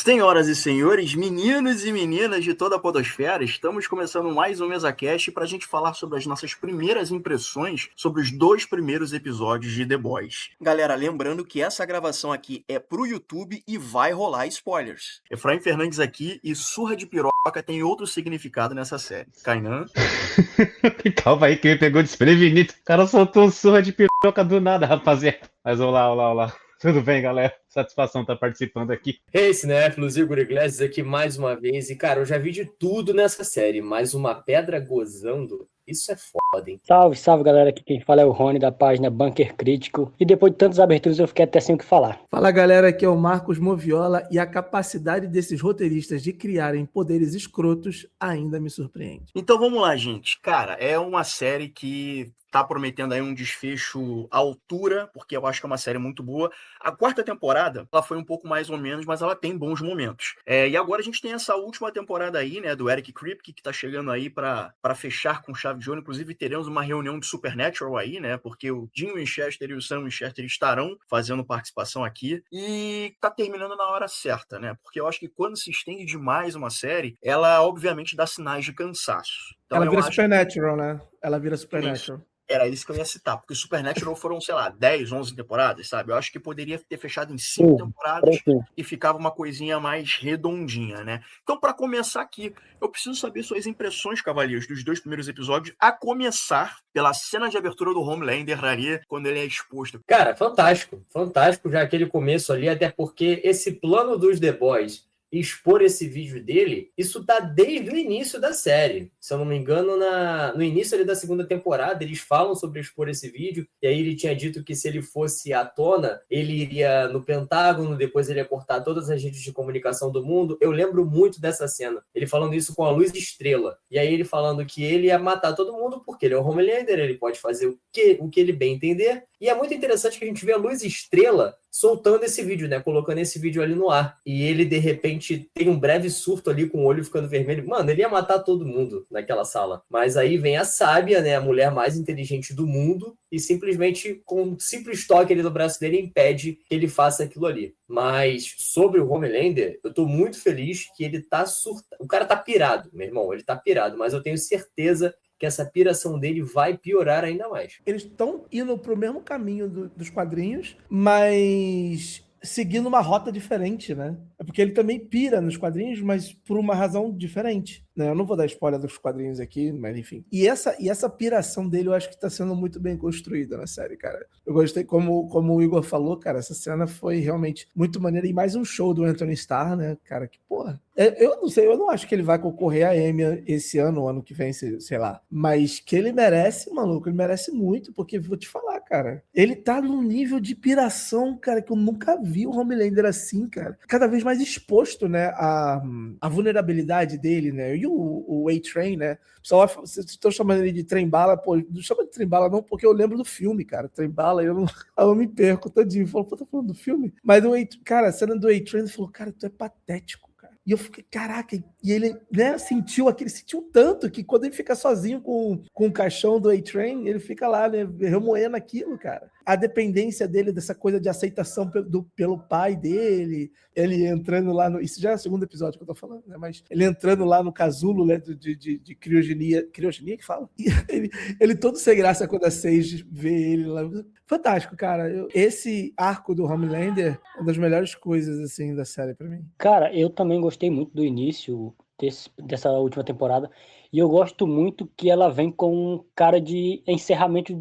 Senhoras e senhores, meninos e meninas de toda a podosfera, estamos começando mais um MesaCast para a gente falar sobre as nossas primeiras impressões sobre os 2 primeiros episódios de The Boys. Galera, lembrando que essa gravação aqui é pro YouTube e vai rolar spoilers. Efraim Fernandes aqui e surra de piroca tem outro significado nessa série. Kainan? Calma aí que me pegou desprevenido. O cara soltou surra de piroca do nada, rapaziada. Mas olá. Tudo bem, galera? Satisfação estar participando aqui. Hey, cinéfilos, Igor Iglesias aqui mais uma vez. E, cara, eu já vi de tudo nessa série, mas uma pedra gozando, isso é foda, hein? Salve, galera. Aqui quem fala é o Rony, da página Bunker Crítico. E depois de tantas aberturas eu fiquei até sem o que falar. Fala, galera. Aqui é o Marcos Moviola e a capacidade desses roteiristas de criarem poderes escrotos ainda me surpreende. Então vamos lá, gente. Cara, é uma série que tá prometendo aí um desfecho à altura, porque eu acho que é uma série muito boa. A 4ª temporada, ela foi um pouco mais ou menos, mas ela tem bons momentos. E agora a gente tem essa última temporada aí, né, do Eric Kripke, que tá chegando aí pra fechar com chave de ouro. Inclusive, teremos uma reunião de Supernatural aí, né, porque o Jim Winchester e o Sam Winchester estarão fazendo participação aqui. E tá terminando na hora certa, né, porque eu acho que quando se estende demais uma série, ela obviamente dá sinais de cansaço. Então, ela vira Supernatural, né? Ela vira Supernatural. Era isso que eu ia citar, porque Supernatural foram, sei lá, 10, 11 temporadas, sabe? Eu acho que poderia ter fechado em 5 temporadas e ficava uma coisinha mais redondinha, né? Então, para começar aqui, eu preciso saber suas impressões, cavaleiros, dos 2 primeiros episódios, a começar pela cena de abertura do Homelander ali, quando ele é exposto. Cara, fantástico já aquele começo ali, até porque esse plano dos The Boys expor esse vídeo dele, isso tá desde o início da série. Se eu não me engano, no início ali da 2ª temporada, eles falam sobre expor esse vídeo, e aí ele tinha dito que se ele fosse à tona, ele iria no Pentágono, depois ele ia cortar todas as redes de comunicação do mundo. Eu lembro muito dessa cena, ele falando isso com a luz estrela, e aí ele falando que ele ia matar todo mundo, porque ele é o Homelander, ele pode fazer o que ele bem entender, e é muito interessante que a gente vê a luz estrela soltando esse vídeo, né? Colocando esse vídeo ali no ar. E ele, de repente, tem um breve surto ali com o olho ficando vermelho. Mano, ele ia matar todo mundo naquela sala. Mas aí vem a sábia, né? A mulher mais inteligente do mundo e simplesmente, com um simples toque ali no braço dele, impede que ele faça aquilo ali. Mas sobre o Homelander, eu tô muito feliz que ele tá surtando. O cara tá pirado, meu irmão. Ele tá pirado. Mas eu tenho certeza que essa piração dele vai piorar ainda mais. Eles estão indo pro mesmo caminho dos quadrinhos, mas seguindo uma rota diferente, né? É porque ele também pira nos quadrinhos, mas por uma razão diferente, né? Eu não vou dar spoiler dos quadrinhos aqui, mas enfim. E essa piração dele eu acho que tá sendo muito bem construída na série, cara. Eu gostei, como o Igor falou, cara, essa cena foi realmente muito maneira. E mais um show do Anthony Starr, né, cara? Que porra. Eu não sei, eu não acho que ele vai concorrer a Emmy esse ano, ano que vem, sei lá. Mas que ele merece, maluco, ele merece muito, porque vou te falar, cara. Ele tá num nível de piração, cara, que eu nunca vi o Homelander assim, cara. Cada vez mais exposto, né, a vulnerabilidade dele, né? E o A-Train, né? Pessoal, vocês estão chamando ele de trem-bala, pô, não chama de trem-bala não, porque eu lembro do filme, cara. Trem-bala, eu me perco todinho. Falou, pô, tá falando do filme? Mas cara, a cena do A-Train, ele falou, cara, tu é patético. E eu fiquei, caraca, e ele, né, sentiu tanto que quando ele fica sozinho com o caixão do A-Train, ele fica lá, né, remoendo aquilo, cara. A dependência dele, dessa coisa de aceitação pelo pai dele, ele entrando lá isso já é o 2º episódio que eu tô falando, né, mas ele entrando lá no casulo, né, de criogenia que fala? E ele todo sem graça quando a Sage vê ele lá. Fantástico, cara. Esse arco do Homelander é uma das melhores coisas, assim, da série pra mim. Cara, eu também gostei muito do início dessa última temporada. E eu gosto muito que ela vem com um cara de encerramento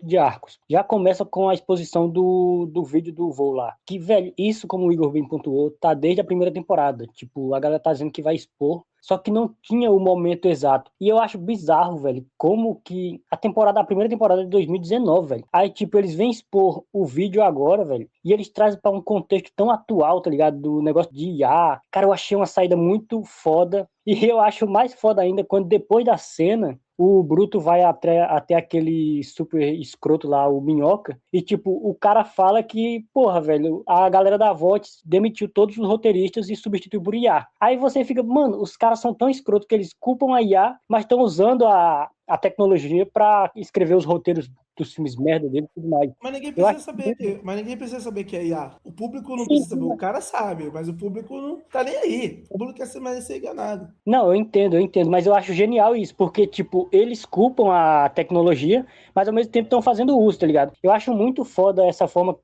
de arcos. Já começa com a exposição do vídeo do voo lá. Que, velho, isso, como o Igor bem pontuou, tá desde a primeira temporada. Tipo, a galera tá dizendo que vai expor, só que não tinha o momento exato. E eu acho bizarro, velho, como que a primeira temporada de 2019, velho. Aí, tipo, eles vêm expor o vídeo agora, velho, e eles trazem pra um contexto tão atual, tá ligado? Do negócio de IA. Cara, eu achei uma saída muito foda. E eu acho mais foda ainda quando depois da cena o Bruto vai até aquele super escroto lá, o Minhoca, e tipo, o cara fala que, porra, velho, a galera da Vox demitiu todos os roteiristas e substituiu por IA. Aí você fica, mano, os caras são tão escrotos que eles culpam a IA, mas estão usando a tecnologia para escrever os roteiros dos filmes merda dele e tudo mais. Mas ninguém Eu precisa acho saber, mas ninguém precisa saber que é IA. O público não Sim, precisa saber. O cara sabe, mas o público não tá nem aí. O público quer ser enganado. não, eu entendo, mas eu acho genial isso, porque, tipo, eles culpam a tecnologia, mas ao mesmo tempo estão fazendo uso, tá ligado? Eu acho muito foda essa forma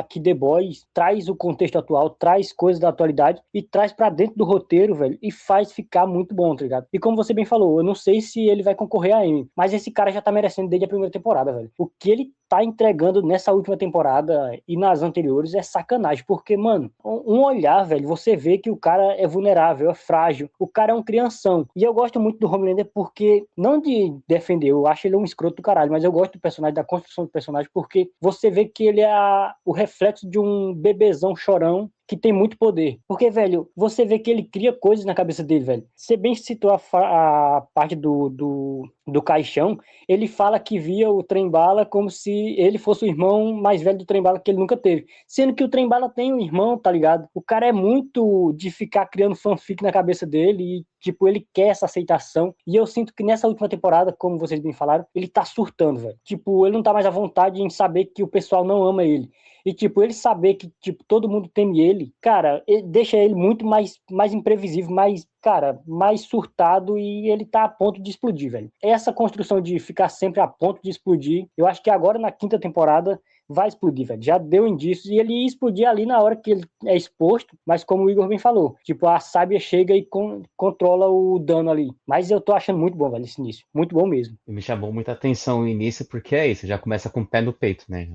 que The Boys traz o contexto atual, traz coisas da atualidade e traz pra dentro do roteiro, velho, e faz ficar muito bom, tá ligado? E como você bem falou, eu não sei se ele vai concorrer a Emmy, mas esse cara já tá merecendo desde a primeira temporada, velho. O que ele tá entregando nessa última temporada e nas anteriores é sacanagem, porque, mano, um olhar, velho, você vê que o cara é vulnerável, é frágil, o cara é um crianção. E eu gosto muito do Homelander porque, não de defender, eu acho ele um escroto do caralho, mas eu gosto do personagem, da construção do personagem, porque você vê que ele é o reflexo de um bebezão chorão que tem muito poder. Porque, velho, você vê que ele cria coisas na cabeça dele, velho. Você bem citou a parte do caixão, ele fala que via o Trem-Bala como se ele fosse o irmão mais velho do Trem-Bala que ele nunca teve. Sendo que o Trem-Bala tem um irmão, tá ligado? O cara é muito de ficar criando fanfic na cabeça dele e, tipo, ele quer essa aceitação. E eu sinto que nessa última temporada, como vocês bem falaram, ele tá surtando, velho. Tipo, ele não tá mais à vontade em saber que o pessoal não ama ele. E, tipo, ele saber que, tipo, todo mundo teme ele, cara, deixa ele muito mais imprevisível, cara, mais surtado e ele tá a ponto de explodir, velho. Essa construção de ficar sempre a ponto de explodir, eu acho que agora na quinta temporada vai explodir, velho. Já deu indícios e ele ia explodir ali na hora que ele é exposto, mas como o Igor bem falou, tipo, a sábia chega e controla o dano ali. Mas eu tô achando muito bom, velho, esse início. Muito bom mesmo. Me chamou muita atenção o início, porque é isso, já começa com o pé no peito, né?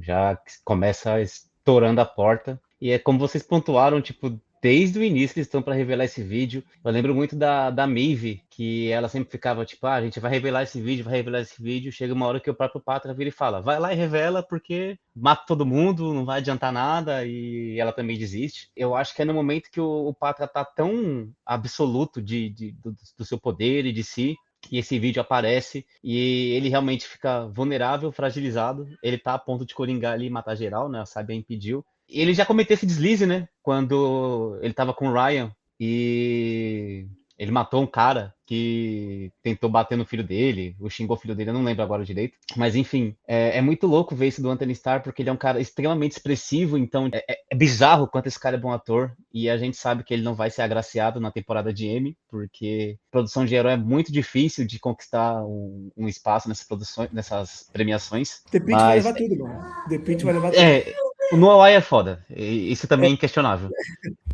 Já começa estourando a porta. E é como vocês pontuaram, tipo, desde o início eles estão para revelar esse vídeo. Eu lembro muito da Maeve, que ela sempre ficava tipo, a gente vai revelar esse vídeo, vai revelar esse vídeo. Chega uma hora que o próprio Patra vira e fala, vai lá e revela, porque mata todo mundo, não vai adiantar nada, e ela também desiste. Eu acho que é no momento que o Patra tá tão absoluto do seu poder e de si, que esse vídeo aparece e ele realmente fica vulnerável, fragilizado. Ele tá a ponto de coringar ali e matar geral, né? A Sábia impediu. Ele já cometeu esse deslize, né? Quando ele tava com o Ryan e ele matou um cara que tentou bater no filho dele, ou xingou o filho dele, eu não lembro agora direito. Mas enfim, é muito louco ver isso do Anthony Starr, porque ele é um cara extremamente expressivo, então é bizarro o quanto esse cara é bom ator, e a gente sabe que ele não vai ser agraciado na temporada de Emmy, porque produção de herói é muito difícil de conquistar um espaço nessas produções, nessas premiações. The Pitt vai levar tudo, mano. The Pitt vai levar tudo. O Noah é foda, isso também é inquestionável.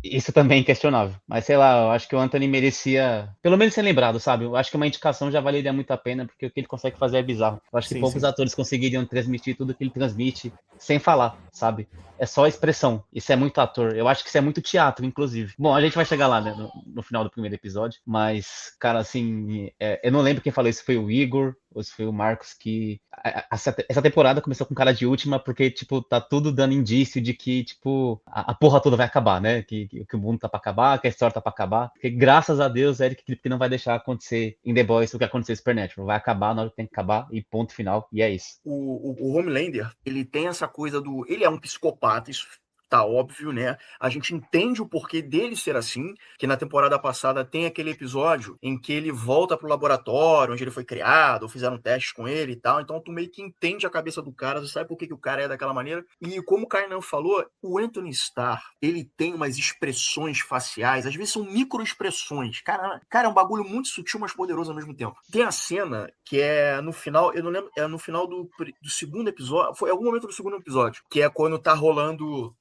Isso também é inquestionável. Mas sei lá, eu acho que o Anthony merecia, pelo menos ser lembrado, sabe? Eu acho que uma indicação já valeria muito a pena, porque o que ele consegue fazer é bizarro. Eu acho que poucos atores conseguiriam transmitir tudo que ele transmite sem falar, sabe? É só expressão. Isso é muito ator. Eu acho que isso é muito teatro, inclusive. Bom, a gente vai chegar lá, né, no final do primeiro episódio. Mas, cara, assim, eu não lembro quem falou isso, foi o Igor ou se foi o Marcos, que essa temporada começou com cara de última, porque, tipo, tá tudo dando indício de que, tipo, a porra toda vai acabar, né? Que o mundo tá pra acabar, que a história tá pra acabar. Porque, graças a Deus, Eric Kripke não vai deixar acontecer em The Boys o que aconteceu em Supernatural. Vai acabar na hora que tem que acabar e ponto final, e é isso. O Homelander, ele tem essa coisa do... Ele é um psicopata, isso tá óbvio, né? A gente entende o porquê dele ser assim, que na temporada passada tem aquele episódio em que ele volta pro laboratório, onde ele foi criado, ou fizeram testes com ele e tal, então tu meio que entende a cabeça do cara, tu sabe por que o cara é daquela maneira. E como o Kainan falou, o Anthony Starr, ele tem umas expressões faciais, às vezes são microexpressões. Cara, é um bagulho muito sutil, mas poderoso ao mesmo tempo. Tem a cena que é no final, eu não lembro, é no final do segundo episódio, foi algum momento do segundo episódio, que é quando tá rolando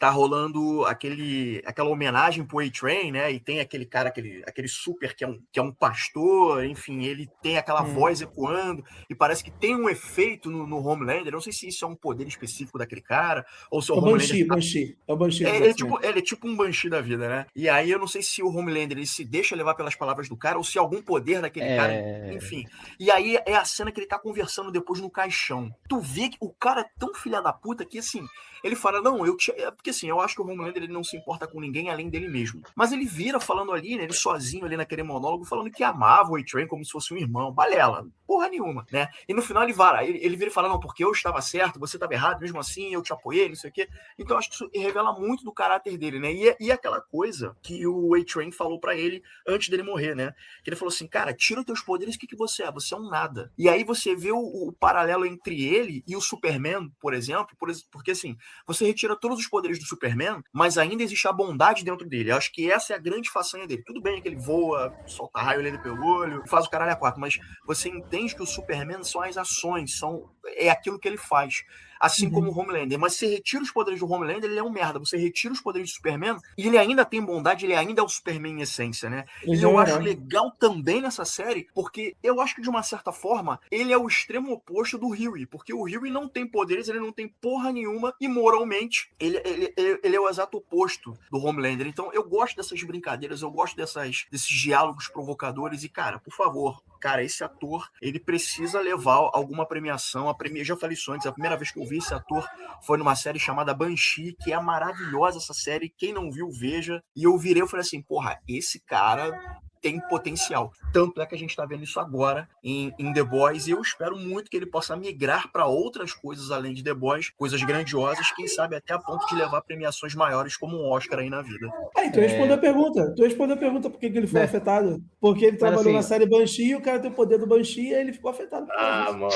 aquela homenagem pro A-Train, né? E tem aquele cara, aquele super que é um pastor, enfim, ele tem aquela voz ecoando, e parece que tem um efeito no Homelander. Eu não sei se isso é um poder específico daquele cara, ou se o Homelander... Banshee. É o Banshee. Ele é tipo um Banshee da vida, né? E aí eu não sei se o Homelander ele se deixa levar pelas palavras do cara, ou se algum poder daquele cara, enfim. E aí é a cena que ele tá conversando depois no caixão. Tu vê que o cara é tão filha da puta que, assim, ele fala, não, porque assim, eu acho que o Homelander ele não se importa com ninguém além dele mesmo. Mas ele vira falando ali, né, ele sozinho ali naquele monólogo, falando que amava o A-Train como se fosse um irmão. Balela. porra nenhuma, né? E no final ele vira e fala, não, porque eu estava certo, você estava errado, mesmo assim eu te apoiei, não sei o quê. Então acho que isso revela muito do caráter dele, né? E aquela coisa que o A-Train falou pra ele antes dele morrer, né? Que ele falou assim, cara, tira os teus poderes, o que você é? Você é um nada. E aí você vê o paralelo entre ele e o Superman, por exemplo, porque assim, você retira todos os poderes do Superman, mas ainda existe a bondade dentro dele. Eu acho que essa é a grande façanha dele. Tudo bem que ele voa, solta raio ali pelo olho, faz o caralho a quatro, mas você entende que o Superman são as ações, é aquilo que ele faz. Assim como o Homelander. Mas você retira os poderes do Homelander, ele é um merda. Você retira os poderes do Superman e ele ainda tem bondade, ele ainda é o Superman em essência, né? E eu acho legal também nessa série, porque eu acho que de uma certa forma, ele é o extremo oposto do Huey, porque o Huey não tem poderes, ele não tem porra nenhuma e moralmente ele é o exato oposto do Homelander. Então eu gosto dessas brincadeiras, eu gosto desses diálogos provocadores e, cara, por favor, esse ator, ele precisa levar alguma premiação. Eu já falei isso antes, a primeira vez que eu vi esse ator foi numa série chamada Banshee, que é maravilhosa essa série, quem não viu, veja. E eu virei e falei assim, porra, esse cara tem potencial. Tanto é que a gente tá vendo isso agora em The Boys, e eu espero muito que ele possa migrar para outras coisas além de The Boys, coisas grandiosas, quem sabe até a ponto de levar premiações maiores como um Oscar aí na vida. Tu respondeu a pergunta. Tu respondeu a pergunta por que ele foi afetado. Porque ele trabalhou na série Banshee e o cara tem o poder do Banshee e aí ele ficou afetado. Mano.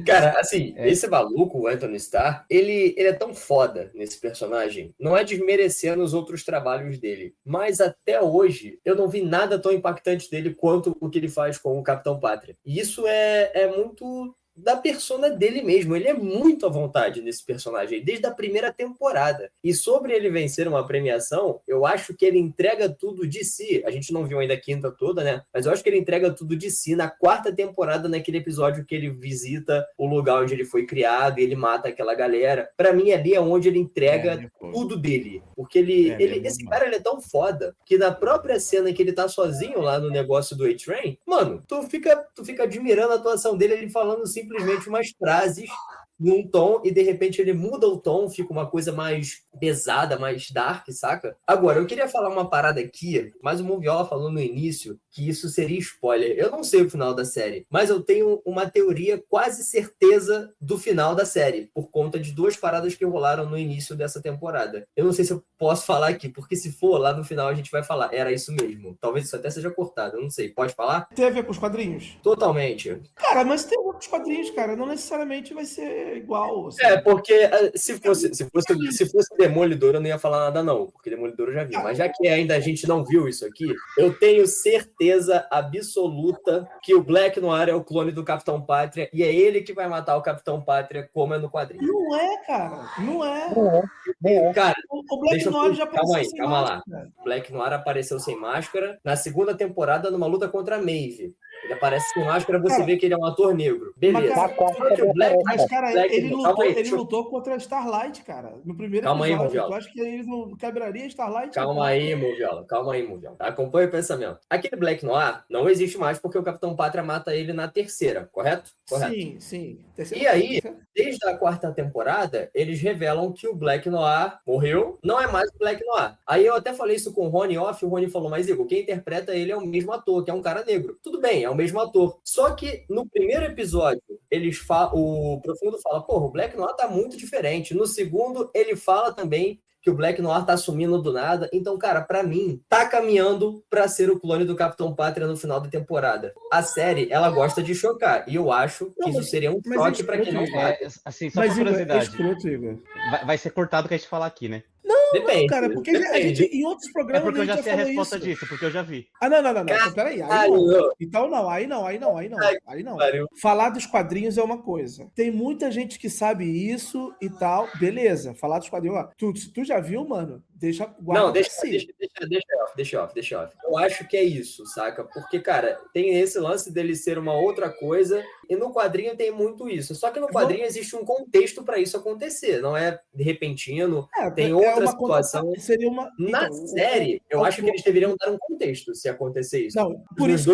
Cara, assim, esse maluco, o Anthony Starr, ele é tão foda nesse personagem. Não é desmerecendo os outros trabalhos dele, mas até hoje eu não vi nada tão impactante dele quanto o que ele faz com o Capitão Pátria. E isso é muito da persona dele mesmo. Ele é muito à vontade nesse personagem, desde a primeira temporada. E sobre ele vencer uma premiação, eu acho que ele entrega tudo de si. A gente não viu ainda a quinta toda, né? Mas eu acho que ele entrega tudo de si na quarta temporada, naquele episódio que ele visita o lugar onde ele foi criado e ele mata aquela galera. Pra mim, ali é onde ele entrega tudo dele. Porque esse cara, ele é tão foda que na própria cena que ele tá sozinho lá no negócio do A-Train, mano, tu fica admirando a atuação dele, ele falando simplesmente umas frases num tom e de repente ele muda o tom, fica uma coisa mais pesada, mais dark, saca? Agora, eu queria falar uma parada aqui, mas o Moviola falou no início que isso seria spoiler. Eu não sei o final da série, mas eu tenho uma teoria quase certeza do final da série, por conta de duas paradas que rolaram no início dessa temporada. Eu não sei se eu posso falar aqui, porque se for, lá no final a gente vai falar, era isso mesmo. Talvez isso até seja cortado, eu não sei. Pode falar? Tem a ver com os quadrinhos? Totalmente. Cara, mas tem outros quadrinhos, cara. Não necessariamente vai ser igual. Assim. Porque se fosse Demolidor, eu não ia falar nada, não. Porque Demolidor eu já vi. Mas já que ainda a gente não viu isso aqui, eu tenho certeza absoluta que o Black Noir é o clone do Capitão Pátria e é ele que vai matar o Capitão Pátria, como é no quadrinho. Não é, cara. Não é. Cara, o Black Noir já apareceu sem calma máscara. lá. Black Noir apareceu sem máscara na segunda temporada numa luta contra a Maeve. Ele aparece sem máscara, você vê que ele é um ator negro. Beleza. Ele lutou contra a Starlight, cara. No primeiro episódio. Tu acha que ele não quebraria a Starlight? Calma aí, Moviola. Acompanha o pensamento. Aquele Black Noir não existe mais porque o Capitão Pátria mata ele na terceira, correto? Sim. E aí, desde a quarta temporada, eles revelam que o Black Noir morreu, não é mais o Black Noir. Aí eu até falei isso com o Rony off, o Rony falou, mas Igor, quem interpreta ele é o mesmo ator, que é um cara negro. Tudo bem, é o mesmo ator. Só que no primeiro episódio, o Profundo fala, porra, o Black Noir tá muito diferente. No segundo, ele fala também que o Black Noir tá sumindo do nada. Então, cara, pra mim, tá caminhando pra ser o clone do Capitão Pátria no final da temporada. A série, ela gosta de chocar. E eu acho que isso seria um choque pra quem não sabe. Assim, só por curiosidade. Vai ser cortado o que a gente falar aqui, né? Depende, cara, porque a gente, em outros programas. É porque eu já sei a resposta isso. disso, porque eu já vi. Não. Então, peraí. Então não, aí não. Falar dos quadrinhos é uma coisa. Tem muita gente que sabe isso e tal. Beleza, falar dos quadrinhos. Tu já viu, mano? Deixa off. Eu acho que é isso, saca? Porque, cara, tem esse lance dele ser uma outra coisa e no quadrinho tem muito isso. Só que no quadrinho existe um contexto pra isso acontecer. Não é repentino, tem outra situação. Na série, eu acho que eles deveriam dar um contexto se acontecer isso. Não, por isso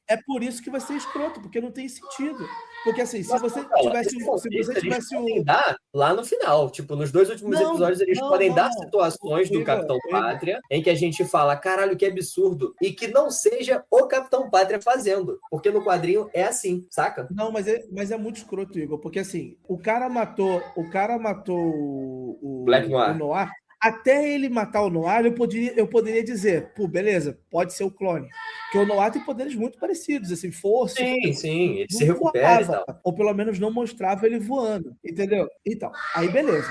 É por isso que vai ser escroto, porque não tem sentido. Porque assim, se Mas, você Marcelo, tivesse, esse se contexto, você tivesse eles podem dar lá no final. Tipo, nos 2 últimos episódios, eles podem dar situações do Igor, Capitão Igor. Pátria em que a gente fala, caralho, que absurdo. E que não seja o Capitão Pátria fazendo. Porque no quadrinho é assim, saca? Não, mas é muito escroto, Igor, porque assim, o cara matou Black o Noir. Noir. Até ele matar o Noir, eu poderia dizer, pô, beleza, pode ser o clone. Porque o Noir tem poderes muito parecidos, assim, força. Sim, ele se Não recupera e voava, tal. ou pelo menos não mostrava ele voando, entendeu? Então, aí beleza.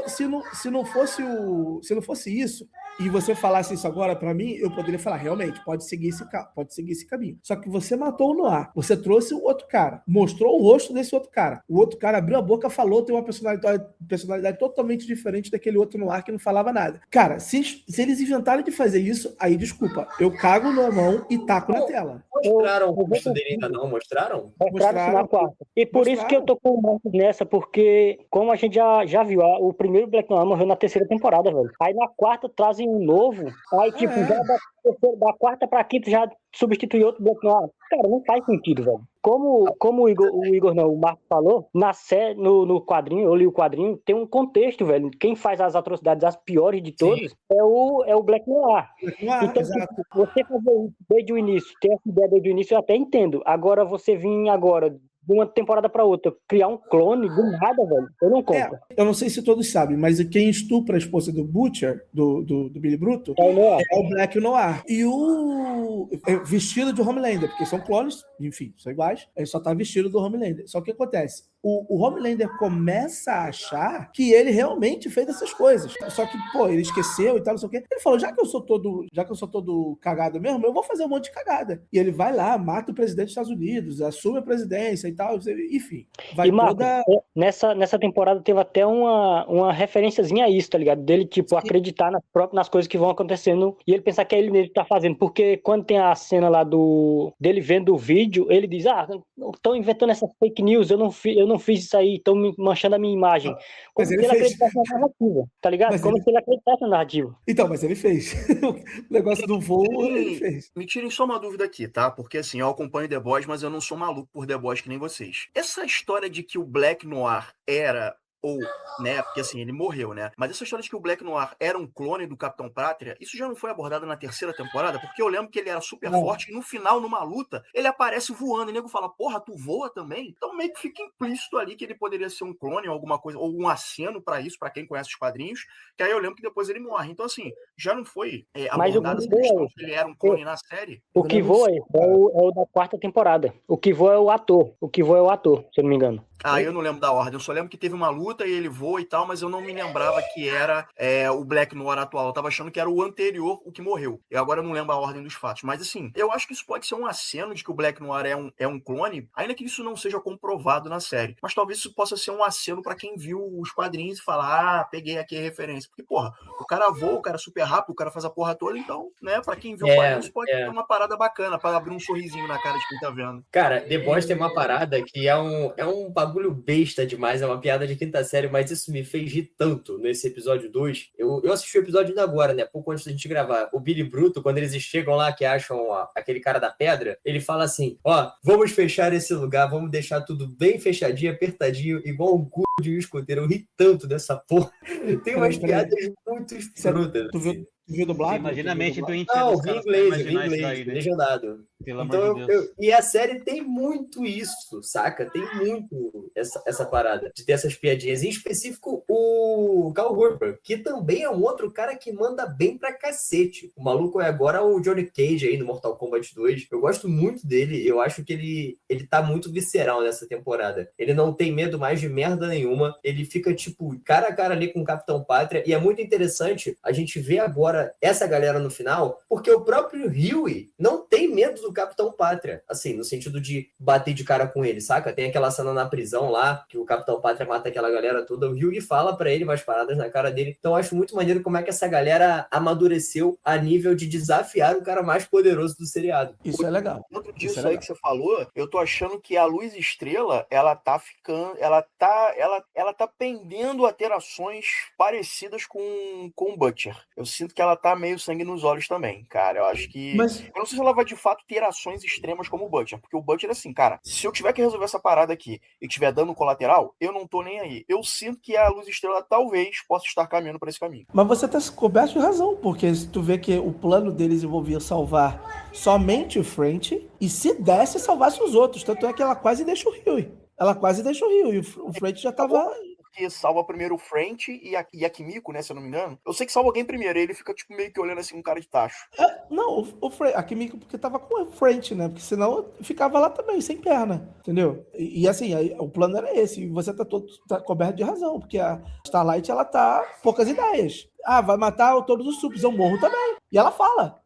Se não fosse isso, e você falasse isso agora pra mim, eu poderia falar, realmente, pode seguir esse caminho. Só que você matou o Noir, você trouxe o outro cara, mostrou o rosto desse outro cara. O outro cara abriu a boca, falou, tem uma personalidade totalmente diferente daquele outro Noir que não falava nada. Cara, se eles inventarem de fazer isso, aí desculpa, eu cago na mão e taco na tela. Mostraram o Eu vou rosto dele ainda não? Mostraram? Mostraram isso na quarta. E por isso que eu tô com o Marcos nessa, porque, como a gente já viu, o primeiro Black Noir morreu na terceira temporada, velho. Aí na quarta trazem um novo, aí tipo, já da quarta pra quinta já substitui outro Black Noir. Cara, não faz sentido, velho. Como o Marcos falou, no quadrinho, eu li o quadrinho, tem um contexto, velho. Quem faz as atrocidades, as piores de todas, é o Black Noir. Então, tipo, você fazer isso desde o início, ter essa ideia desde o início, eu até entendo. Agora, você vir agora, de uma temporada pra outra, criar um clone do nada, velho, eu não compro. Eu não sei se todos sabem, mas quem estupra a esposa do Butcher, do Billy Bruto, é o Black Noir. E o vestido de Homelander, porque são clones, enfim, são iguais, ele só tá vestido do Homelander. Só que o que acontece? O Homelander começa a achar que ele realmente fez essas coisas. Só que, pô, ele esqueceu e tal, não sei o quê. Ele falou, já que eu sou todo cagado mesmo, eu vou fazer um monte de cagada. E ele vai lá, mata o presidente dos Estados Unidos, assume a presidência e tal, enfim. Vai e, Marcos, nessa temporada teve até uma referenciazinha a isso, tá ligado? Dele, tipo, acreditar nas coisas que vão acontecendo e ele pensar que é ele mesmo que tá fazendo. Porque quando tem a cena lá dele vendo o vídeo, ele diz, estão inventando essas fake news, eu não fiz isso aí, estão manchando a minha imagem. Como se ele acreditasse na narrativa, tá ligado? Como se ele acreditasse na narrativa. Então, mas ele fez. O negócio do voo, ele fez. Me tirem só uma dúvida aqui, tá? Porque assim, eu acompanho The Boys, mas eu não sou maluco por The Boys que nem vocês. Essa história de que o Black Noir era... ou, né, porque assim, ele morreu, né? Mas essa história de que o Black Noir era um clone do Capitão Pátria, isso já não foi abordado na terceira temporada? Porque eu lembro que ele era super forte e no final, numa luta, ele aparece voando e o nego fala, porra, tu voa também? Então meio que fica implícito ali que ele poderia ser um clone ou alguma coisa, ou um aceno pra isso, pra quem conhece os quadrinhos, que aí eu lembro que depois ele morre. Então assim, já não foi abordada essa questão que ele era um clone na série? O que voa é o da quarta temporada. O que voa é o ator. Se eu não me engano. Eu não lembro da ordem, eu só lembro que teve uma luta e ele voa e tal, mas eu não me lembrava que era o Black Noir atual. Eu tava achando que era o anterior, o que morreu. E agora eu não lembro a ordem dos fatos. Mas assim, eu acho que isso pode ser um aceno de que o Black Noir é um clone, ainda que isso não seja comprovado na série. Mas talvez isso possa ser um aceno pra quem viu os quadrinhos e falar, peguei aqui a referência. Porque, porra, o cara voa, o cara é super rápido, o cara faz a porra toda, então, né, pra quem viu o quadrinho, isso pode ser uma parada bacana, pra abrir um sorrisinho na cara de quem tá vendo. Cara, The Boys tem uma parada que é um bagulho besta demais, é uma piada de quinta série, mas isso me fez rir tanto nesse episódio 2. Eu assisti o episódio ainda agora, né? Pouco antes da gente gravar. O Billy Bruto, quando eles chegam lá, que acham aquele cara da pedra, ele fala assim, vamos fechar esse lugar, vamos deixar tudo bem fechadinho, apertadinho, igual um cu de um escoteiro. Eu ri tanto dessa porra. Tem umas piadas muito escrotas. Tu viu dublado? Imagina a mente do Não, vi inglês, legendado. Então, e a série tem muito isso, saca? Tem muito essa parada de ter essas piadinhas. Em específico, o Cal Urban, que também é um outro cara que manda bem pra cacete. O maluco é agora o Johnny Cage aí no Mortal Kombat 2. Eu gosto muito dele, eu acho que ele tá muito visceral nessa temporada. Ele não tem medo mais de merda nenhuma, ele fica, tipo, cara a cara ali com o Capitão Pátria, e é muito interessante a gente ver agora essa galera no final, porque o próprio Huey não tem medo do Capitão Pátria, assim, no sentido de bater de cara com ele, saca? Tem aquela cena na prisão lá, que o Capitão Pátria mata aquela galera toda, o Huey fala fala pra ele umas paradas na cara dele. Então eu acho muito maneiro como é que essa galera amadureceu a nível de desafiar o cara mais poderoso do seriado. Isso é legal. Dentro Isso disso é aí legal. que você falou, eu tô achando que a Luz Estrela, ela tá ficando, ela tá pendendo a ter ações parecidas com o Butcher. Eu sinto que ela tá meio sangue nos olhos também, cara. Eu acho que Mas eu não sei se ela vai de fato ter ações extremas como o Butcher, porque o Butcher, assim, cara, se eu tiver que resolver essa parada aqui e tiver dano colateral, eu não tô nem aí. Eu sinto que a Luz Estrela talvez possa estar caminhando por esse caminho. Mas você tá coberto de razão, porque se tu vê que o plano deles envolvia salvar somente o French, e se desse, salvasse os outros. Tanto é que ela quase deixa o Rio. Ela quase deixa o Rio, e o French já tava... Porque salva primeiro o French e a Kimiko, né, se eu não me engano. Eu sei que salva alguém primeiro, aí ele fica, tipo, meio que olhando assim com cara de tacho. Não, a Kimiko porque tava com o French, né? Porque senão ficava lá também, sem perna, entendeu? E assim, aí, o plano era esse, e você tá coberto de razão, porque a Starlight, ela tá poucas ideias. Ah, vai matar todos os supers, eu morro também. E ela fala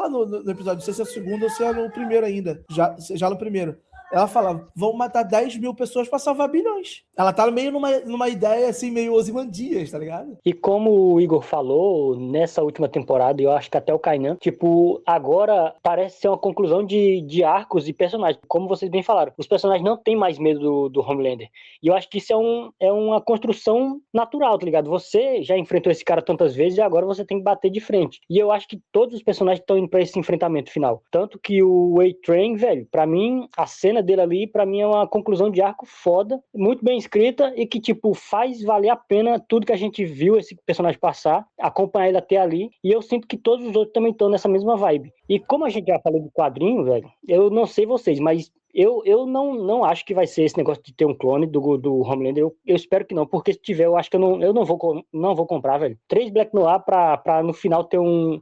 no episódio, não sei se é o segundo ou se é no primeiro ainda, já no primeiro. Ela fala, vão matar 10 mil pessoas pra salvar bilhões. Ela tá meio numa ideia assim, meio Ozymandias, tá ligado? E como o Igor falou, nessa última temporada, e eu acho que até o Kainan, tipo, agora parece ser uma conclusão de arcos e personagens. Como vocês bem falaram, os personagens não têm mais medo do Homelander. E eu acho que isso é uma construção natural, tá ligado? Você já enfrentou esse cara tantas vezes e agora você tem que bater de frente. E eu acho que todos os personagens estão indo pra esse enfrentamento final. Tanto que o A-Train, velho, pra mim, a cena dele ali, pra mim, é uma conclusão de arco foda, muito bem escrita e que, tipo, faz valer a pena tudo que a gente viu esse personagem passar, acompanhar ele até ali, e eu sinto que todos os outros também estão nessa mesma vibe. E como a gente já falou do quadrinho, velho, eu não sei vocês, mas eu não acho que vai ser esse negócio de ter um clone do Homelander. Eu espero que não, porque se tiver, eu acho que eu não vou comprar, velho. 3 Black Noir pra no final ter um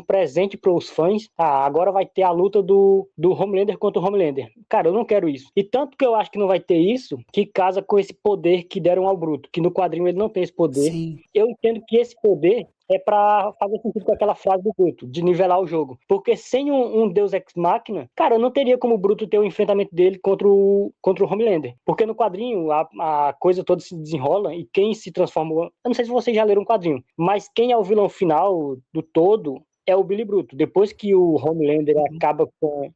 presente pros fãs. Ah, agora vai ter a luta do Homelander contra o Homelander. Cara, eu não quero isso. E tanto que eu acho que não vai ter isso, que casa com esse poder que deram ao Bruto, que no quadrinho ele não tem esse poder. Sim. Eu entendo que esse poder é pra fazer sentido com aquela frase do Bruto, de nivelar o jogo. Porque sem um Deus Ex Machina, cara, não teria como o Bruto ter o enfrentamento dele contra o Homelander. Porque no quadrinho a coisa toda se desenrola e quem se transformou... Eu não sei se vocês já leram um quadrinho, mas quem é o vilão final do todo é o Billy Bruto. Depois que o Homelander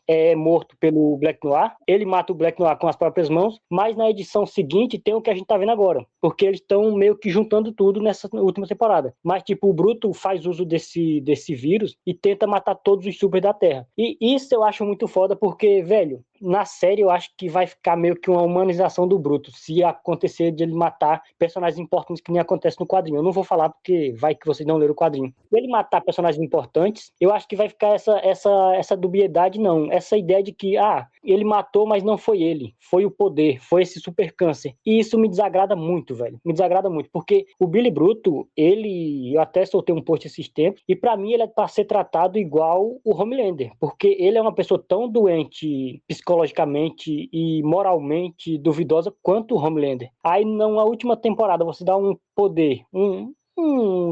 é morto pelo Black Noir, ele mata o Black Noir com as próprias mãos, mas na edição seguinte tem o que a gente tá vendo agora, porque eles estão meio que juntando tudo nessa última temporada. Mas, tipo, o Bruto faz uso desse vírus e tenta matar todos os super da Terra. E isso eu acho muito foda, porque, velho, na série eu acho que vai ficar meio que uma humanização do Bruto, se acontecer de ele matar personagens importantes que nem acontece no quadrinho. Eu não vou falar porque vai que vocês não leram o quadrinho. Se ele matar personagens importantes, eu acho que vai ficar essa dubiedade, não. Essa ideia de que, ele matou, mas não foi ele. Foi o poder, foi esse super câncer. E isso me desagrada muito, velho. Me desagrada muito, porque o Billy Bruto, eu até soltei um post esses tempos, e pra mim ele é pra ser tratado igual o Homelander, porque ele é uma pessoa tão doente psicologicamente e moralmente duvidosa quanto o Homelander. Aí na última temporada você dá um poder, um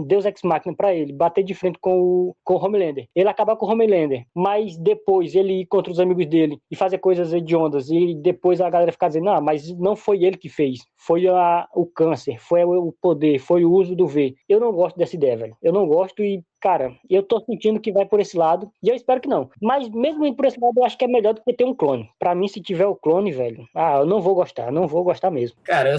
Deus Ex Machina pra ele, bater de frente com o Homelander. Ele acabar com o Homelander, mas depois ele ir contra os amigos dele e fazer coisas hediondas, e depois a galera ficar dizendo, mas não foi ele que fez, foi o câncer, foi o poder, foi o uso do V. Eu não gosto dessa ideia, velho. Eu não gosto e, cara, eu tô sentindo que vai por esse lado, e eu espero que não. Mas mesmo indo por esse lado, eu acho que é melhor do que ter um clone. Pra mim, se tiver o clone, velho, eu não vou gostar mesmo. Cara,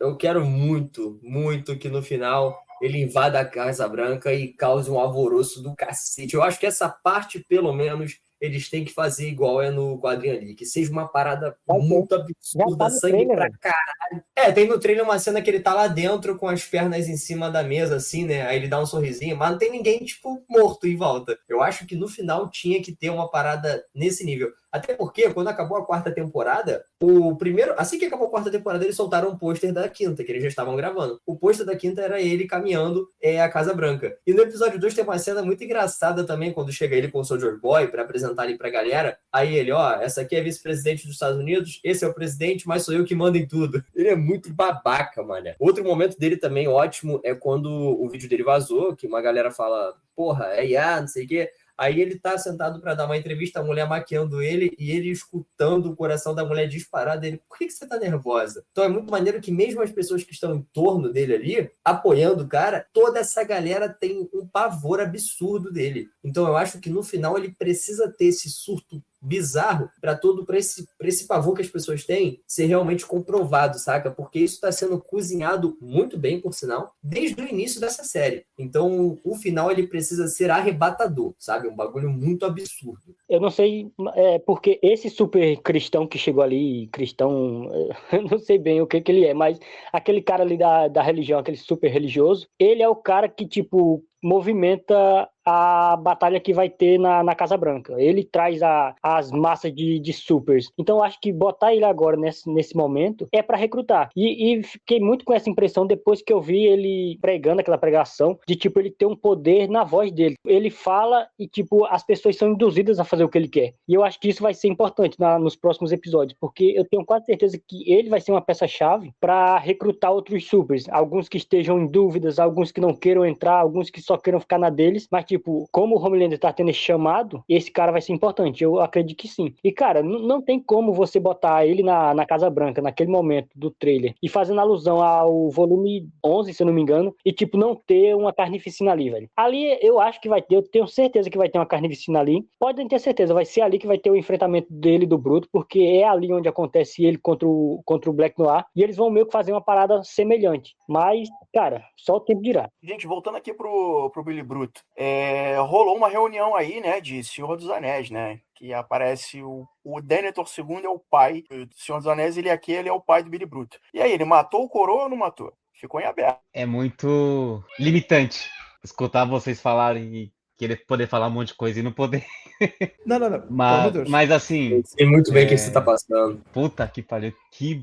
eu quero muito, muito que no final ele invada a Casa Branca e cause um alvoroço do cacete. Eu acho que essa parte, pelo menos, eles têm que fazer igual é no quadrinho ali, que seja uma parada muito absurda, sangue trailer, pra velho. caralho. Tem no trailer uma cena que ele tá lá dentro com as pernas em cima da mesa, assim, né? Aí ele dá um sorrisinho, mas não tem ninguém, tipo, morto em volta. Eu acho que no final tinha que ter uma parada nesse nível. Até porque, quando acabou a 4ª temporada, assim que acabou a 4ª temporada, eles soltaram um pôster da 5ª, que eles já estavam gravando. O pôster da 5ª era ele caminhando a Casa Branca. E no episódio 2 tem uma cena muito engraçada também, quando chega ele com o Soldier Boy pra apresentar ali pra galera. Aí ele, essa aqui é a vice-presidente dos Estados Unidos, esse é o presidente, mas sou eu que mando em tudo. Ele é muito babaca, mano. Outro momento dele também ótimo é quando o vídeo dele vazou, que uma galera fala, porra, IA, não sei o quê. Aí ele tá sentado para dar uma entrevista, a mulher maquiando ele e ele escutando o coração da mulher disparar dele. Por que você tá nervosa? Então é muito maneiro que mesmo as pessoas que estão em torno dele ali, apoiando o cara, toda essa galera tem um pavor absurdo dele. Então eu acho que no final ele precisa ter esse surto bizarro para esse pavor que as pessoas têm ser realmente comprovado, saca? Porque isso está sendo cozinhado muito bem, por sinal, desde o início dessa série. Então, o final ele precisa ser arrebatador, sabe? Um bagulho muito absurdo. Eu não sei, porque esse super cristão que chegou ali, cristão, eu não sei bem o que ele é, mas aquele cara ali da religião, aquele super religioso, ele é o cara que, tipo, movimenta a batalha que vai ter na Casa Branca. Ele traz as massas de supers. Então, eu acho que botar ele agora nesse momento é para recrutar. E fiquei muito com essa impressão depois que eu vi ele pregando aquela pregação, de, tipo, ele ter um poder na voz dele. Ele fala e, tipo, as pessoas são induzidas a fazer o que ele quer. E eu acho que isso vai ser importante nos próximos episódios, porque eu tenho quase certeza que ele vai ser uma peça-chave para recrutar outros supers. Alguns que estejam em dúvidas, alguns que não queiram entrar, alguns que só queiram ficar na deles, mas, tipo, como o Homelander tá tendo esse chamado, esse cara vai ser importante. Eu acredito que sim. E, cara, não tem como você botar ele na Casa Branca, naquele momento do trailer, e fazendo alusão ao volume 11, se eu não me engano, e, tipo, não ter uma carnificina ali, velho. Ali eu acho que vai ter, eu tenho certeza que vai ter uma carnificina ali. Podem ter certeza, vai ser ali que vai ter o enfrentamento dele e do Bruto, porque é ali onde acontece ele contra o Black Noir, e eles vão meio que fazer uma parada semelhante. Mas, cara, só o tempo dirá. Gente, voltando aqui pro Billy Bruto, rolou uma reunião aí, né, de Senhor dos Anéis, né, que aparece o Denethor II é o pai, o Senhor dos Anéis, ele é o pai do Billy Bruto. E aí, ele matou o coroa ou não matou? Ficou em aberto. É muito limitante escutar vocês falarem e querer poder falar um monte de coisa e não poder. Não. Pelo amor de Deus. Mas assim, Eu sei muito bem o que você tá passando. puta que pariu,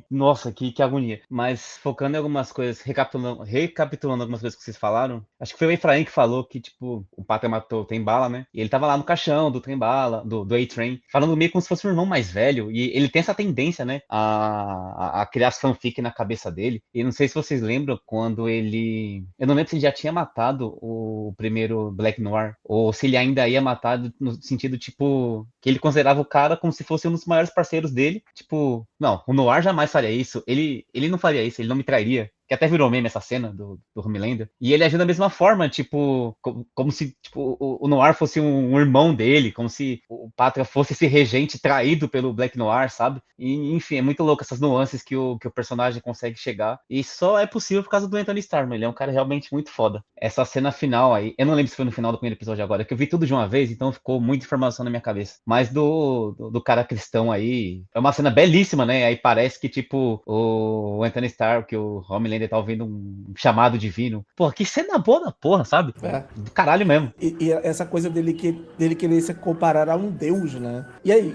nossa, que agonia. Mas focando em algumas coisas, recapitulando algumas coisas que vocês falaram, acho que foi o Efraim que falou que, tipo, o Pátria matou o Trem-Bala, né? E ele tava lá no caixão do Trem-Bala, do A-Train, falando meio como se fosse um irmão mais velho. E ele tem essa tendência, né, a criar as fanfic na cabeça dele. E não sei se vocês lembram quando ele... Eu não lembro se ele já tinha matado o primeiro Black Noir, ou se ele ainda ia matar no sentido, tipo, que ele considerava o cara como se fosse um dos maiores parceiros dele. Tipo, não, o Noir jamais faria isso. Ele não faria isso, ele não me trairia. Que até virou meme essa cena do Homelander. E ele agiu da mesma forma, tipo, como se tipo, o Noir fosse um irmão dele, como se o Pátria fosse esse regente traído pelo Black Noir, sabe? E, enfim, é muito louco essas nuances que o personagem consegue chegar. E só é possível por causa do Anthony Starr, ele é um cara realmente muito foda. Essa cena final aí, eu não lembro se foi no final do primeiro episódio agora, que eu vi tudo de uma vez, então ficou muita informação na minha cabeça. Mas do cara cristão aí, é uma cena belíssima, né? Aí parece que, tipo, o Anthony Starr, que o Homelander tá ouvindo um chamado divino. Pô, que cena boa da porra, sabe? Do caralho mesmo. E essa coisa dele querer se comparar a um deus, né? E aí,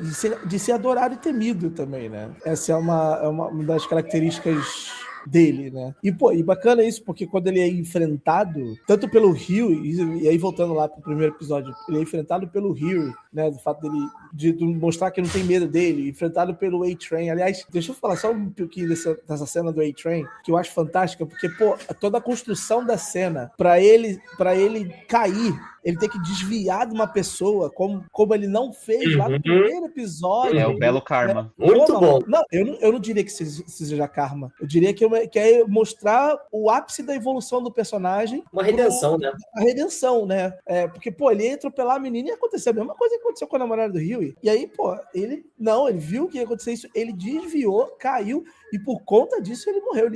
de ser adorado e temido também, né? Essa é uma das características dele, né? E bacana isso, porque quando ele é enfrentado, tanto pelo Hughie, e aí voltando lá pro primeiro episódio, ele é enfrentado pelo Hughie, né? Do fato dele de mostrar que não tem medo dele, enfrentado pelo A-Train. Aliás, deixa eu falar só um pouquinho dessa cena do A-Train, que eu acho fantástica, porque, pô, toda a construção da cena, pra ele cair, ele tem que desviar de uma pessoa, como ele não fez lá no primeiro episódio. É o belo karma. Muito bom. Não, eu não diria que seja karma. Eu diria que é mostrar o ápice da evolução do personagem. Uma redenção, né? A redenção, né? Porque, pô, ele ia atropelar a menina e aconteceu a mesma coisa que aconteceu com a namorada do Hughie. E aí, pô, ele viu que ia acontecer isso, ele desviou, caiu, e por conta disso ele morreu.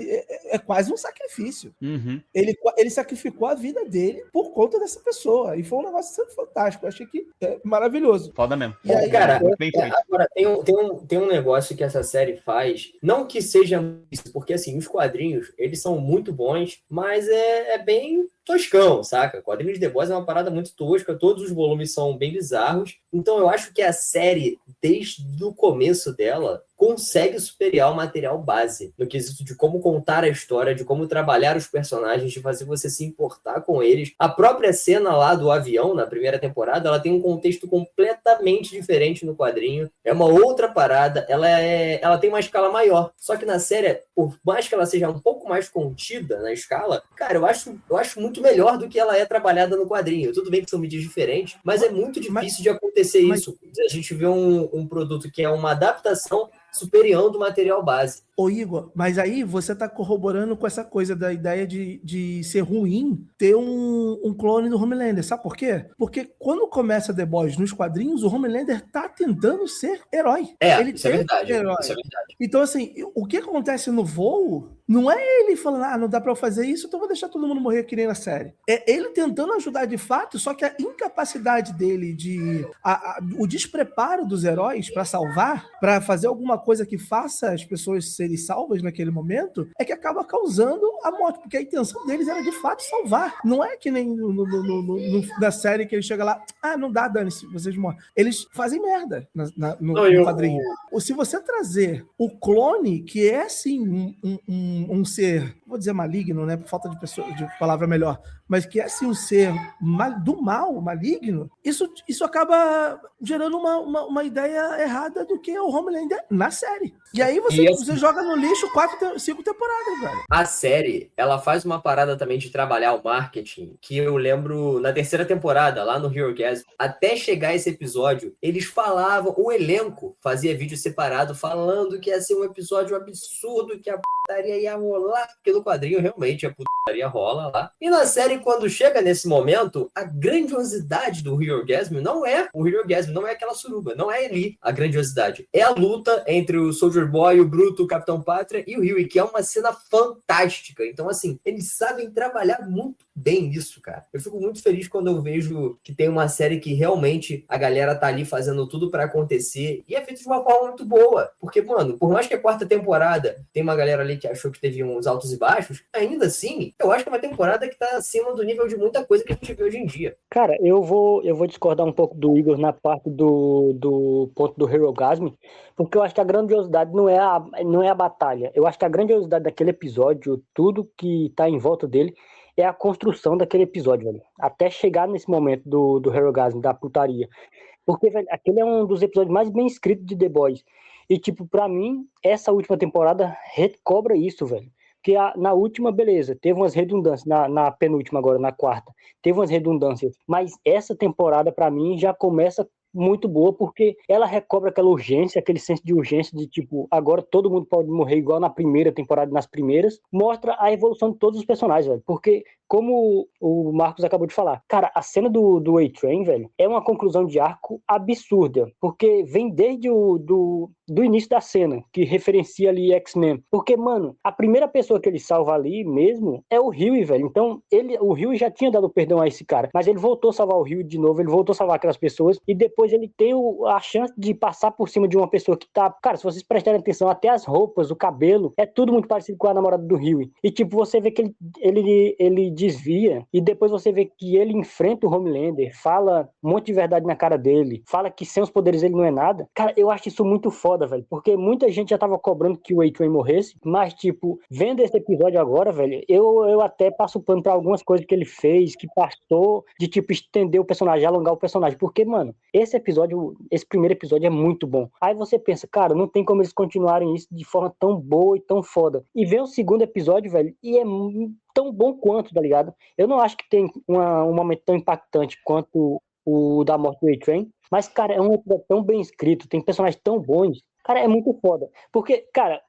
É quase um sacrifício. Uhum. Ele sacrificou a vida dele por conta dessa pessoa. E foi um negócio fantástico. Eu achei que é maravilhoso. Foda mesmo. E aí, cara, bem feito. agora tem um negócio que essa série faz, não que seja isso, porque assim, os quadrinhos, eles são muito bons, mas é bem toscão, saca? Quadrinhos de The Boys é uma parada muito tosca, todos os volumes são bem bizarros, então eu acho que a série, desde o começo dela, consegue superar o material base, no quesito de como contar a história, de como trabalhar os personagens, de fazer você se importar com eles. A própria cena lá do avião, na primeira temporada, ela tem um contexto completamente diferente no quadrinho, é uma outra parada, ela tem uma escala maior, só que na série, por mais que ela seja um pouco mais contida na escala, cara, eu acho muito melhor do que ela é trabalhada no quadrinho. Tudo bem que são mídias diferentes, mas é muito difícil de acontecer isso. A gente vê um produto que é uma adaptação superior do material base. Ô Igor, mas aí você tá corroborando com essa coisa da ideia de ser ruim ter um clone do Homelander. Sabe por quê? Porque quando começa The Boys nos quadrinhos, o Homelander tá tentando ser herói. Isso é verdade. Isso é verdade. Então, assim, o que acontece no voo não é ele falando, não dá pra eu fazer isso, então vou deixar todo mundo morrer que nem na série. É ele tentando ajudar de fato, só que a incapacidade dele o despreparo dos heróis pra salvar, pra fazer alguma coisa que faça as pessoas serem salvas naquele momento, é que acaba causando a morte, porque a intenção deles era de fato salvar. Não é que nem na série que ele chega lá, não dá, dane-se, vocês morrem. Eles fazem merda no quadrinho. Ou se você trazer o clone, que é assim um ser, vou dizer maligno, né, por falta de palavra melhor, mas que é assim um ser do mal, maligno, isso acaba gerando uma ideia errada do que é o Homelander na série. E aí você joga no lixo 5 temporadas, velho. A série, ela faz uma parada também de trabalhar o marketing, que eu lembro na terceira temporada, lá no Herogasm, até chegar esse episódio, eles falavam, o elenco fazia vídeo separado falando que ia ser um episódio absurdo, que a putaria ia rolar, porque no quadrinho realmente a putaria rola lá. E na série, quando chega nesse momento, a grandiosidade do Herogasm não é o Herogasm, não é aquela suruba, não é ali a grandiosidade. É a luta entre o Soldier Boy, o Bruto, o Capitão Pátria e o Huey, que é uma cena fantástica. Então, assim, eles sabem trabalhar muito bem isso, cara. Eu fico muito feliz quando eu vejo que tem uma série que realmente a galera tá ali fazendo tudo pra acontecer e é feito de uma forma muito boa. Porque, mano, por mais que a quarta temporada tem uma galera ali que achou que teve uns altos e baixos, ainda assim, eu acho que é uma temporada que tá acima do nível de muita coisa que a gente vê hoje em dia. Cara, eu vou discordar um pouco do Igor na parte do ponto do Herogasm, porque eu acho que a grandiosidade não é a batalha. Eu acho que a grandiosidade daquele episódio, tudo que tá em volta dele, é a construção daquele episódio, velho. Até chegar nesse momento do Herogasm, da putaria. Porque, velho, aquele é um dos episódios mais bem escritos de The Boys. E, tipo, pra mim, essa última temporada recobra isso, velho. Porque na última, beleza, teve umas redundâncias, na penúltima agora, na quarta, teve umas redundâncias. Mas essa temporada, pra mim, já começa muito boa, porque ela recobra aquela urgência, aquele senso de urgência de, tipo, agora todo mundo pode morrer igual na primeira temporada, nas primeiras, mostra a evolução de todos os personagens, velho. Porque, como o Marcos acabou de falar, cara, a cena do A-Train, velho, é uma conclusão de arco absurda, porque vem desde do início da cena, que referencia ali X-Men. Porque, mano, a primeira pessoa que ele salva ali mesmo é o Huey, velho. Então, o Huey já tinha dado perdão a esse cara, mas ele voltou a salvar o Huey de novo, ele voltou a salvar aquelas pessoas, e depois ele tem a chance de passar por cima de uma pessoa que tá... Cara, se vocês prestarem atenção, até as roupas, o cabelo, é tudo muito parecido com a namorada do Huey. E, tipo, você vê que ele desvia, e depois você vê que ele enfrenta o Homelander, fala um monte de verdade na cara dele, fala que sem os poderes ele não é nada. Cara, eu acho isso muito foda, velho, porque muita gente já tava cobrando que o A-Train morresse, mas, tipo, vendo esse episódio agora, velho, eu até passo pano pra algumas coisas que ele fez, que passou de, tipo, estender o personagem, alongar o personagem, porque, mano, esse primeiro episódio é muito bom. Aí você pensa, cara, não tem como eles continuarem isso de forma tão boa e tão foda. E vem o segundo episódio, velho, e é tão bom quanto, tá ligado? Eu não acho que tem um momento tão impactante quanto o da morte do A-Train, mas, cara, é um episódio tão bem escrito, tem personagens tão bons. Cara, é muito foda. Porque, cara,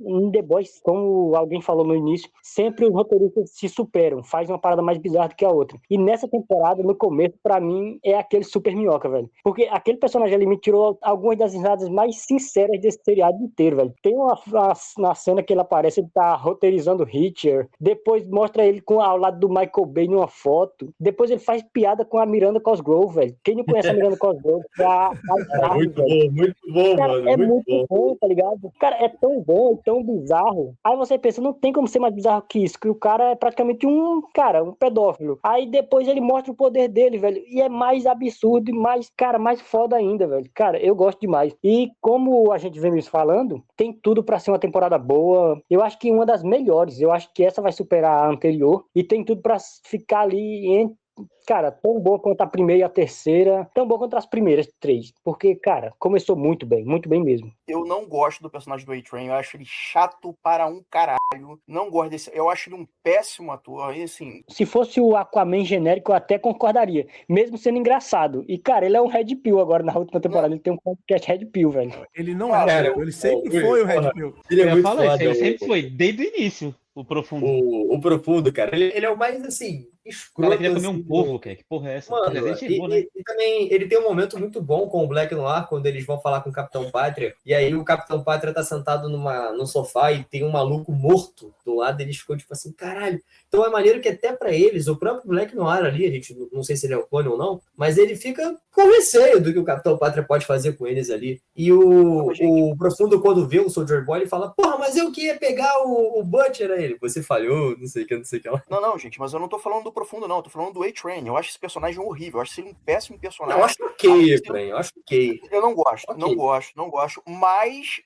em The Boys, como alguém falou no início, sempre os roteiristas se superam, faz uma parada mais bizarra do que a outra. E nessa temporada, no começo, pra mim, é aquele super minhoca, velho. Porque aquele personagem ali me tirou algumas das risadas mais sinceras desse seriado inteiro, velho. Tem na cena que ele aparece, ele tá roteirizando Hitcher, depois mostra ele ao lado do Michael Bay numa foto, depois ele faz piada com a Miranda Cosgrove, velho. Quem não conhece a Miranda Cosgrove? Muito bom, cara, mano. É muito bom, tá ligado? Cara, é tão bom e tão bizarro. Aí você pensa, não tem como ser mais bizarro que isso, que o cara é praticamente um pedófilo. Aí depois ele mostra o poder dele, velho, e é mais absurdo e mais foda ainda, velho. Cara, eu gosto demais. E como a gente vem isso falando, tem tudo pra ser uma temporada boa. Eu acho que uma das melhores. Eu acho que essa vai superar a anterior e tem tudo pra ficar ali cara, tão bom quanto a primeira e a terceira, tão bom quanto as primeiras 3. Porque, cara, começou muito bem mesmo. Eu não gosto do personagem do A-Train, eu acho ele chato para um caralho. Não gosto desse. Eu acho ele um péssimo ator. E assim. Se fosse o Aquaman genérico, eu até concordaria, mesmo sendo engraçado. E, cara, ele é um Red Pill agora na última temporada. Ele tem um podcast Red Pill, velho. Ele não é o Red Pill, ele sempre foi o Red Pill. Ele é Eu muito falo isso, foda, ele sempre foi, desde o início, o profundo. O profundo, cara. Ele é o mais, assim, O escroto. cara queria comer assim, um povo, cara. Que porra é essa? Mano, Resident Evil, né? e também ele tem um momento muito bom com o Black Noir, quando eles vão falar com o Capitão Pátria, e aí o Capitão Pátria tá sentado no sofá e tem um maluco morto do lado, eles ficam tipo assim, caralho. Então é maneiro que até pra eles, o próprio Black Noir ali, a gente não sei se ele é o clone ou não, mas ele fica com receio do que o Capitão Pátria pode fazer com eles ali. E o Profundo, quando vê o Soldier Boy, ele fala, porra, mas eu que ia pegar o Butcher a ele. Você falhou, não sei o que lá. Não, gente, mas eu não tô falando do Profundo, não. Eu tô falando do A-Train. Eu acho esse personagem horrível. Eu acho ele um péssimo personagem. Eu acho ok, Fran, eu acho ok. Eu não gosto, Ok. não gosto. Mas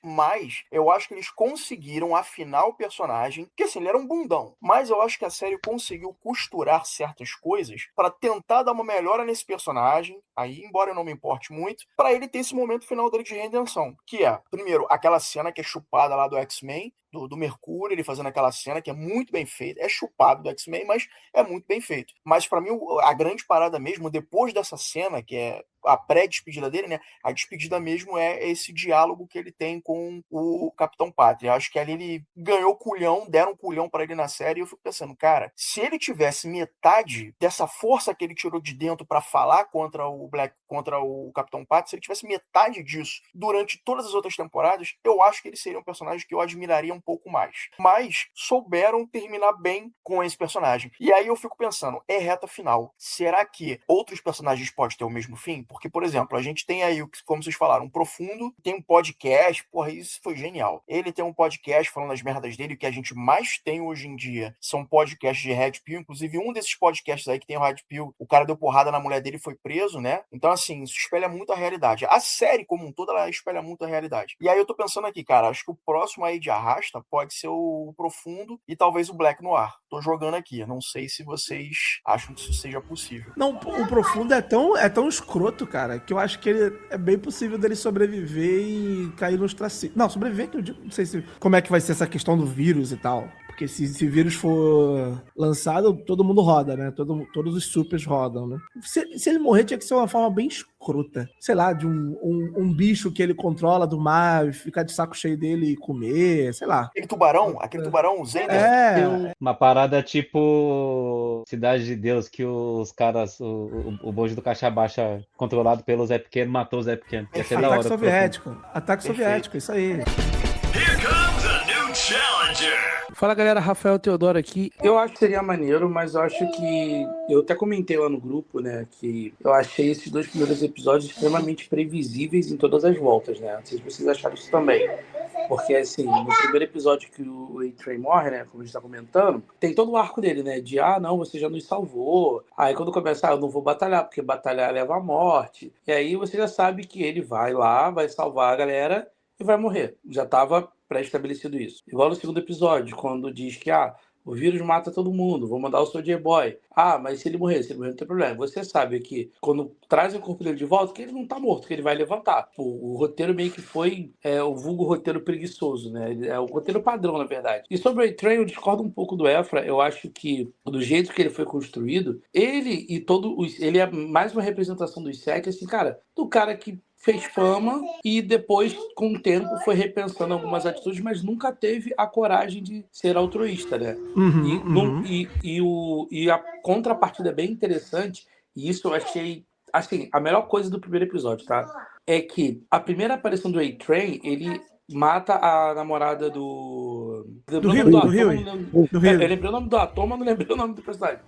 eu acho que eles conseguiram afinar o personagem. Porque assim, ele era um bundão. Mas eu acho que a série conseguiu costurar certas coisas pra tentar dar uma melhora nesse personagem. Aí, embora eu não me importe muito, pra ele ter esse momento final dele de redenção. Que é, primeiro, aquela cena que é chupada lá do X-Men, do Mercúrio, ele fazendo aquela cena que é muito bem feita. É chupado do X-Men, mas é muito bem feito. Mas pra mim, a grande parada mesmo, depois dessa cena, que é a pré-despedida dele, né? A despedida mesmo é esse diálogo que ele tem com o Capitão Pátria. Acho que ali ele ganhou culhão, deram culhão pra ele na série, e eu fico pensando, cara, se ele tivesse metade dessa força que ele tirou de dentro pra falar contra o Capitão Pátria, se ele tivesse metade disso durante todas as outras temporadas, eu acho que ele seria um personagem que eu admiraria um pouco mais. Mas souberam terminar bem com esse personagem. E aí eu fico pensando, é reta final. Será que outros personagens podem ter o mesmo fim? Porque, por exemplo, a gente tem aí, como vocês falaram, um Profundo, tem um podcast, porra, isso foi genial. Ele tem um podcast falando as merdas dele, o que a gente mais tem hoje em dia são podcasts de Red Pill, inclusive um desses podcasts aí que tem o Red Pill, o cara deu porrada na mulher dele e foi preso, né? Então, assim, isso espelha muito a realidade. A série como um todo, ela espelha muito a realidade. E aí eu tô pensando aqui, cara, acho que o próximo aí de arrasta pode ser o Profundo e talvez o Black Noir. Tô jogando aqui, não sei se vocês acham que isso seja possível. Não, o Profundo é tão escroto, cara, que eu acho que ele é bem possível dele sobreviver e cair no ostracismo. Não, sobreviver que eu digo, não sei como é que vai ser essa questão do vírus e tal. Porque se o vírus for lançado, todo mundo roda, né? Todos os supers rodam, né? Se ele morrer, tinha que ser uma forma bem escrota. Sei lá, de um bicho que ele controla do mar, ficar de saco cheio dele e comer, sei lá. Aquele tubarão, o Zender. É. Uma parada tipo Cidade de Deus, que os caras, o bonde do Caixa Baixa, controlado pelo Zé Pequeno, matou o Zé Pequeno. Ia ser da hora. Ataque soviético, isso aí. Here comes a new challenger. Fala galera, Rafael Teodoro aqui. Eu acho que seria maneiro, mas eu acho que... Eu até comentei lá no grupo, né, que eu achei esses 2 primeiros episódios extremamente previsíveis em todas as voltas, né? Não sei se vocês acharam isso também. Porque, assim, no primeiro episódio que o A-Train morre, né, como a gente tá comentando, tem todo o arco dele, né, de, não, você já nos salvou. Aí quando começa, eu não vou batalhar, porque batalhar leva à morte. E aí você já sabe que ele vai lá, vai salvar a galera e vai morrer. Já tava pré-estabelecido isso. Igual no segundo episódio, quando diz que, o vírus mata todo mundo, vou mandar o Soldier Boy. Mas se ele morrer não tem problema. Você sabe que quando trazem o corpo dele de volta, que ele não tá morto, que ele vai levantar. O roteiro meio que foi o vulgo roteiro preguiçoso, né? É o roteiro padrão, na verdade. E sobre o A-Train, eu discordo um pouco do Efra. Eu acho que, do jeito que ele foi construído, ele é mais uma representação dos SEC, assim, cara, do cara que fez fama e depois, com o tempo, foi repensando algumas atitudes, mas nunca teve a coragem de ser altruísta, né? E a contrapartida é bem interessante, e isso eu achei, assim, a melhor coisa do primeiro episódio, tá? É que a primeira aparição do A-Train, ele mata a namorada do Rio. Eu lembrei o nome do ator, mas não lembrei o nome do personagem.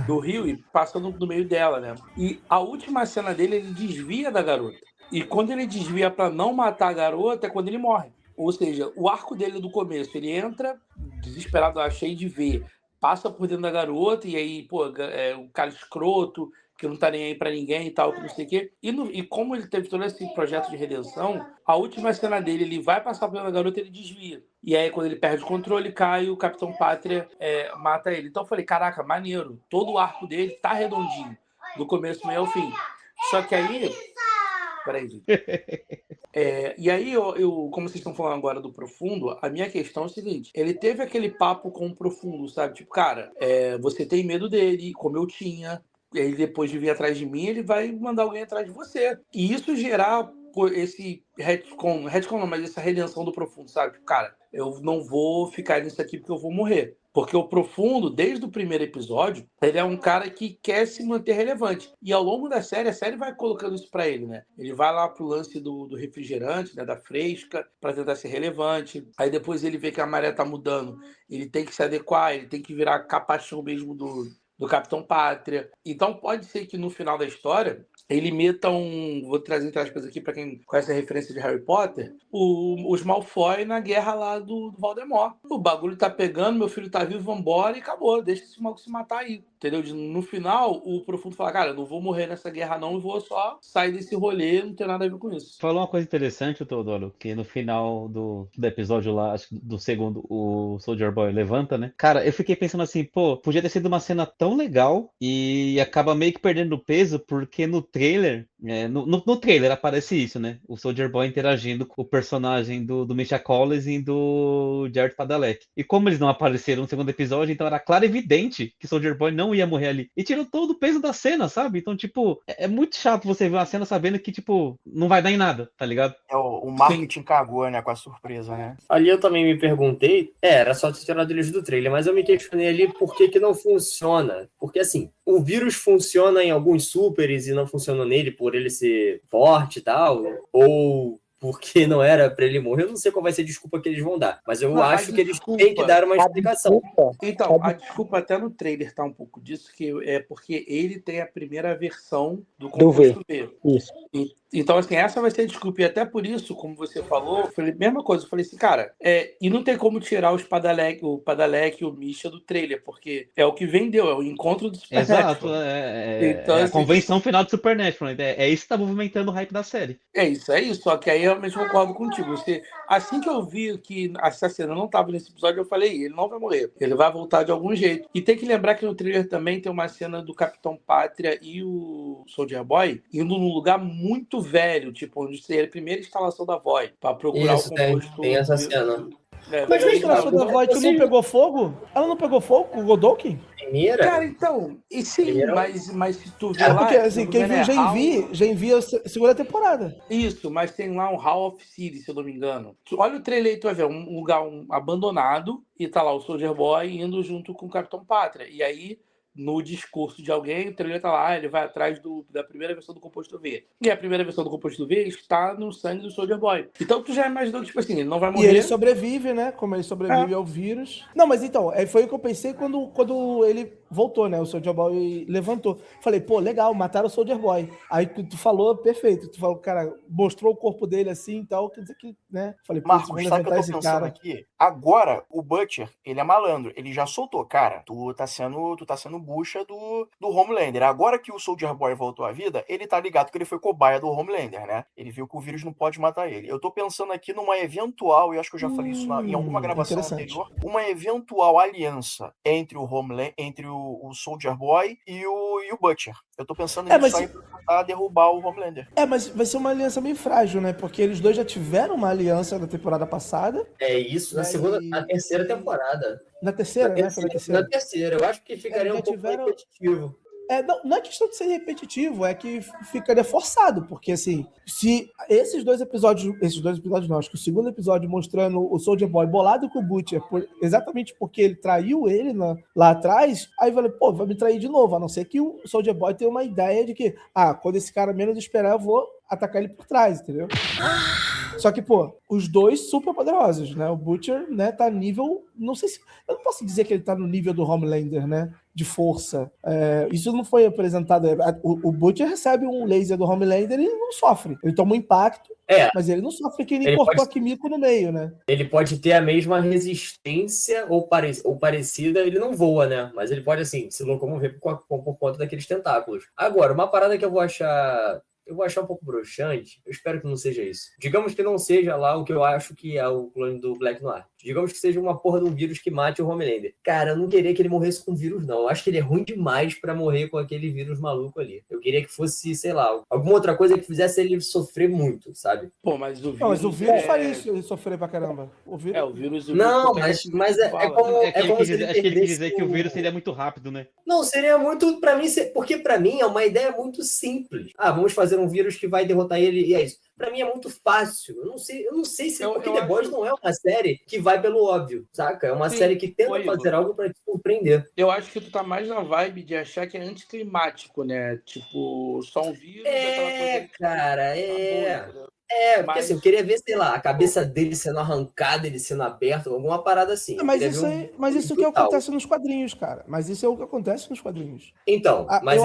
Do Rio, e passando no meio dela, né? E a última cena dele, ele desvia da garota. E quando ele desvia pra não matar a garota, é quando ele morre. Ou seja, o arco dele do começo, ele entra desesperado, cheio de ver, passa por dentro da garota, e aí, pô, o cara escroto, que não tá nem aí pra ninguém e tal, que não sei o quê. E como ele teve todo esse projeto de redenção, a última cena dele, ele vai passar por dentro da garota e ele desvia. E aí, quando ele perde o controle, cai, o Capitão Pátria mata ele. Então eu falei, caraca, maneiro. Todo o arco dele tá redondinho, do começo meio ao fim. Só que aí... Peraí, gente. E aí, como vocês estão falando agora do Profundo, a minha questão é o seguinte: ele teve aquele papo com o Profundo, sabe? Tipo, cara, você tem medo dele, como eu tinha. Ele depois de vir atrás de mim, ele vai mandar alguém atrás de você. E isso gerar esse retcon não, mas essa redenção do Profundo, sabe? Tipo, cara, eu não vou ficar nisso aqui porque eu vou morrer. Porque o Profundo, desde o primeiro episódio, ele é um cara que quer se manter relevante. E ao longo da série, a série vai colocando isso pra ele, né? Ele vai lá pro lance do refrigerante, né? Da fresca, pra tentar ser relevante. Aí depois ele vê que a maré tá mudando. Ele tem que se adequar, ele tem que virar capachão mesmo do Capitão Pátria. Então pode ser que no final da história ele meta vou trazer entre aspas aqui para quem conhece a referência de Harry Potter, os Malfoy na guerra lá do Voldemort. O bagulho tá pegando, meu filho tá vivo, vambora e acabou, deixa esse maluco se matar aí. Entendeu? No final, o Profundo fala, cara, eu não vou morrer nessa guerra não, eu vou só sair desse rolê, não tem nada a ver com isso. Falou uma coisa interessante, Teodoro, que no final do episódio lá, acho que do segundo, o Soldier Boy levanta, né? Cara, eu fiquei pensando assim, pô, podia ter sido uma cena tão legal e acaba meio que perdendo peso, porque no trailer, no trailer aparece isso, né? O Soldier Boy interagindo com o personagem do Misha Collins e do Jared Padalecki. E como eles não apareceram no segundo episódio, então era claro e evidente que Soldier Boy não ia morrer ali. E tirou todo o peso da cena, sabe? Então, tipo, é muito chato você ver uma cena sabendo que, tipo, não vai dar em nada, tá ligado? O marketing cagou, né? Com a surpresa, né? Ali eu também me perguntei, era só ter tirado eles do trailer, mas eu me questionei ali por que não funciona. Porque, assim, o vírus funciona em alguns supers e não funciona nele por ele ser forte e tal, ou porque não era pra ele morrer. Eu não sei qual vai ser a desculpa que eles vão dar, mas eu acho que eles têm que dar uma explicação. Então, a desculpa até no trailer tá um pouco disso, que é porque ele tem a primeira versão do composto V. Isso. Então, assim, essa vai ser a desculpa. E até por isso, como você falou, eu falei a mesma coisa. Eu falei assim, cara, e não tem como tirar o Padalecki e o Misha do trailer, porque é o que vendeu, é o encontro do Supernatural. Exato, Então, é a assim, convenção final do Supernatural. É isso que tá movimentando o hype da série. É isso. Só que aí eu realmente concordo contigo. Assim que eu vi que essa cena não estava nesse episódio, eu falei, ele não vai morrer. Ele vai voltar de algum jeito. E tem que lembrar que no trailer também tem uma cena do Capitão Pátria e o Soldier Boy indo num lugar muito velho, tipo, onde seria a primeira instalação da Void, para procurar Isso, o composto. tem essa cena. Mas a instalação da Void não pegou fogo? Ela não pegou fogo com o Godolkin? Primeira? Cara, então, e sim, mas se tu vê É lá... porque, assim, quem viu Genvi é a segunda temporada. Isso, mas tem lá um Hall of City, se eu não me engano. Olha o trailer aí, tu vai ver, um lugar abandonado, e tá lá o Soldier Boy indo junto com o Capitão Pátria. E aí, no discurso de alguém, o trailer tá lá, ele vai atrás da primeira versão do composto V. E a primeira versão do composto V está no sangue do Soldier Boy. Então tu já imaginou que, tipo assim, ele não vai morrer. E ele sobrevive, né? Como ele sobrevive ao vírus. Não, mas então, foi o que eu pensei quando ele voltou, né? O Soldier Boy levantou. Falei, pô, legal, mataram o Soldier Boy. Aí tu falou, perfeito. Tu falou, cara, mostrou o corpo dele assim e tal, quer dizer que, né? Falei, pô, Marcos, sabe o que eu tô pensando aqui? Agora, o Butcher, ele é malandro. Ele já soltou, cara, tu tá sendo bucha do Homelander. Agora que o Soldier Boy voltou à vida, ele tá ligado que ele foi cobaia do Homelander, né? Ele viu que o vírus não pode matar ele. Eu tô pensando aqui numa eventual, e eu acho que eu já falei isso em alguma gravação anterior, uma eventual aliança entre o Homelander, entre o Soldier Boy e o Butcher. Eu tô pensando nisso aí pra tentar derrubar o Homelander. Mas vai ser uma aliança meio frágil, né? Porque eles dois já tiveram uma aliança na temporada passada. É isso, na terceira temporada. Na terceira, né? Foi na terceira. Na terceira, eu acho que ficaria um pouco repetitivo. Não é questão de ser repetitivo, é que ficaria forçado, porque assim, se esses dois episódios não, acho que o segundo episódio mostrando o Soldier Boy bolado com o Butcher, exatamente porque ele traiu ele lá atrás, aí eu falei, pô, vai me trair de novo, a não ser que o Soldier Boy tenha uma ideia de que, quando esse cara menos esperar, eu vou atacar ele por trás, entendeu? Só que, pô, os dois super poderosos, né? O Butcher, né, tá nível, não sei se, eu não posso dizer que ele tá no nível do Homelander, né? de força. Isso não foi apresentado. O Butcher recebe um laser do Homelander e ele não sofre. Ele toma um impacto, mas ele não sofre que ele cortou a Kimiko no meio, né? Ele pode ter a mesma resistência ou parecida, ele não voa, né? Mas ele pode, assim, se locomover por conta daqueles tentáculos. Agora, uma parada que eu vou achar um pouco broxante, eu espero que não seja isso. Digamos que não seja lá o que eu acho que é o clone do Black Noir. Digamos que seja uma porra de um vírus que mate o Homelander. Cara, eu não queria que ele morresse com vírus, não. Eu acho que ele é ruim demais pra morrer com aquele vírus maluco ali. Eu queria que fosse, sei lá, alguma outra coisa que fizesse ele sofrer muito, sabe? Pô, mas o vírus... Não, mas o vírus faria isso, ele sofrer pra caramba. O vírus... Não, mas é como se ele acho que ele quis dizer que o vírus seria muito rápido, né? Não, seria muito, pra mim, porque pra mim é uma ideia muito simples. Vamos fazer um vírus que vai derrotar ele e é isso. Pra mim é muito fácil. Eu não sei se... Porque The Boys não é uma série que vai pelo óbvio, saca? É uma série que tenta fazer algo pra te surpreender. Eu acho que tu tá mais na vibe de achar que é anticlimático, né? Tipo, só um vírus... Cara, porque assim, eu queria ver, sei lá, a cabeça dele sendo arrancada, ele sendo aberto, alguma parada assim. Mas isso que acontece nos quadrinhos, cara. Mas isso é o que acontece nos quadrinhos. Então, mas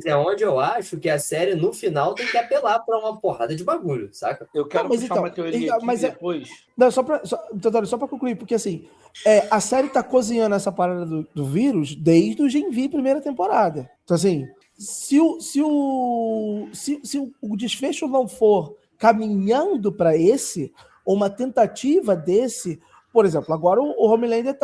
é onde eu acho que a série, no final, tem que apelar pra uma porrada de bagulho, saca? Eu quero puxar uma teoria aqui depois. Não, só pra concluir, porque assim, a série tá cozinhando essa parada do vírus desde o Gen V primeira temporada. Então assim, se o desfecho não for caminhando para uma tentativa desse, por exemplo, agora o Homelander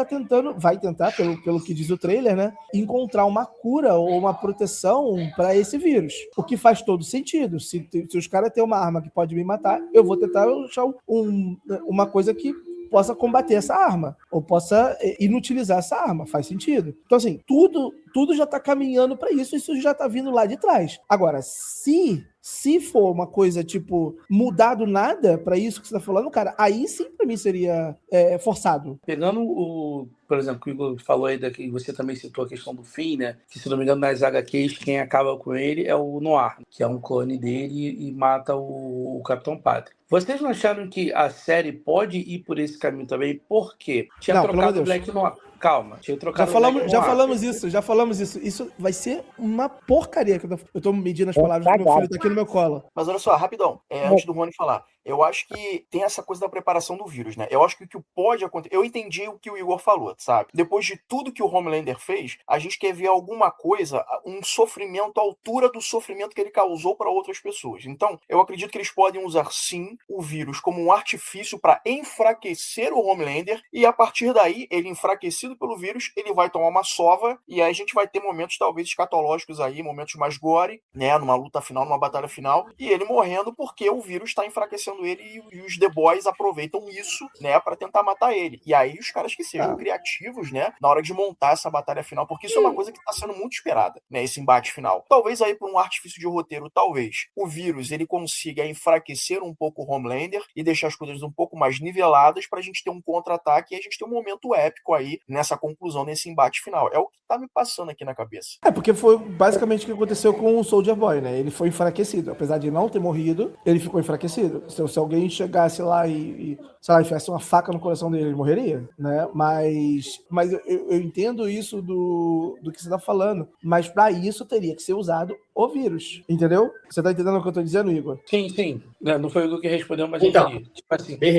vai tentar, pelo que diz o trailer, né, encontrar uma cura ou uma proteção para esse vírus, o que faz todo sentido. Se os caras têm uma arma que pode me matar, eu vou tentar achar uma coisa que possa combater essa arma, ou possa inutilizar essa arma, faz sentido. Então assim, tudo já tá caminhando para isso já tá vindo lá de trás. Agora, se for uma coisa, tipo, mudar do nada pra isso que você tá falando, cara, aí sim pra mim seria forçado. Pegando por exemplo, que o Igor falou aí, que você também citou a questão do Finn, né? Que, se não me engano, nas HQs, quem acaba com ele é o Noir, que é um clone dele e mata o Capitão Pátria. Vocês não acharam que a série pode ir por esse caminho também? Por quê? Tinha trocado o Black Noir. Calma, tinha trocado já falamos isso. Isso vai ser uma porcaria que eu tô medindo as palavras que meu filho tá aqui no meu colo. Mas olha só, rapidão, antes do Rony falar, eu acho que tem essa coisa da preparação do vírus, né? Eu acho que o que pode acontecer... Eu entendi o que o Igor falou, sabe? Depois de tudo que o Homelander fez, a gente quer ver alguma coisa, um sofrimento à altura do sofrimento que ele causou para outras pessoas. Então, eu acredito que eles podem usar, sim, o vírus como um artifício para enfraquecer o Homelander, e a partir daí, ele enfraquecido pelo vírus, ele vai tomar uma sova, e aí a gente vai ter momentos talvez escatológicos aí, momentos mais gore, né? Numa luta final, numa batalha final, e ele morrendo porque o vírus está enfraquecendo ele e os The Boys aproveitam isso, né, para tentar matar ele. E aí os caras que sejam criativos, né, na hora de montar essa batalha final, porque isso é uma coisa que está sendo muito esperada, né, esse embate final. Talvez aí por um artifício de roteiro, talvez o vírus ele consiga enfraquecer um pouco o Homelander e deixar as coisas um pouco mais niveladas pra gente ter um contra-ataque e a gente ter um momento épico aí nessa conclusão, nesse embate final. É o que tá me passando aqui na cabeça. Porque foi basicamente o que aconteceu com o Soldier Boy, né? Ele foi enfraquecido. Apesar de não ter morrido, ele ficou enfraquecido. Se alguém chegasse lá e sei lá, enfiasse uma faca no coração dele, ele morreria, né? Mas eu entendo isso do que você tá falando. Mas pra isso teria que ser usado o vírus, entendeu? Você tá entendendo o que eu tô dizendo, Igor? Sim. Não foi o Igor que respondeu, mas então, tipo assim, de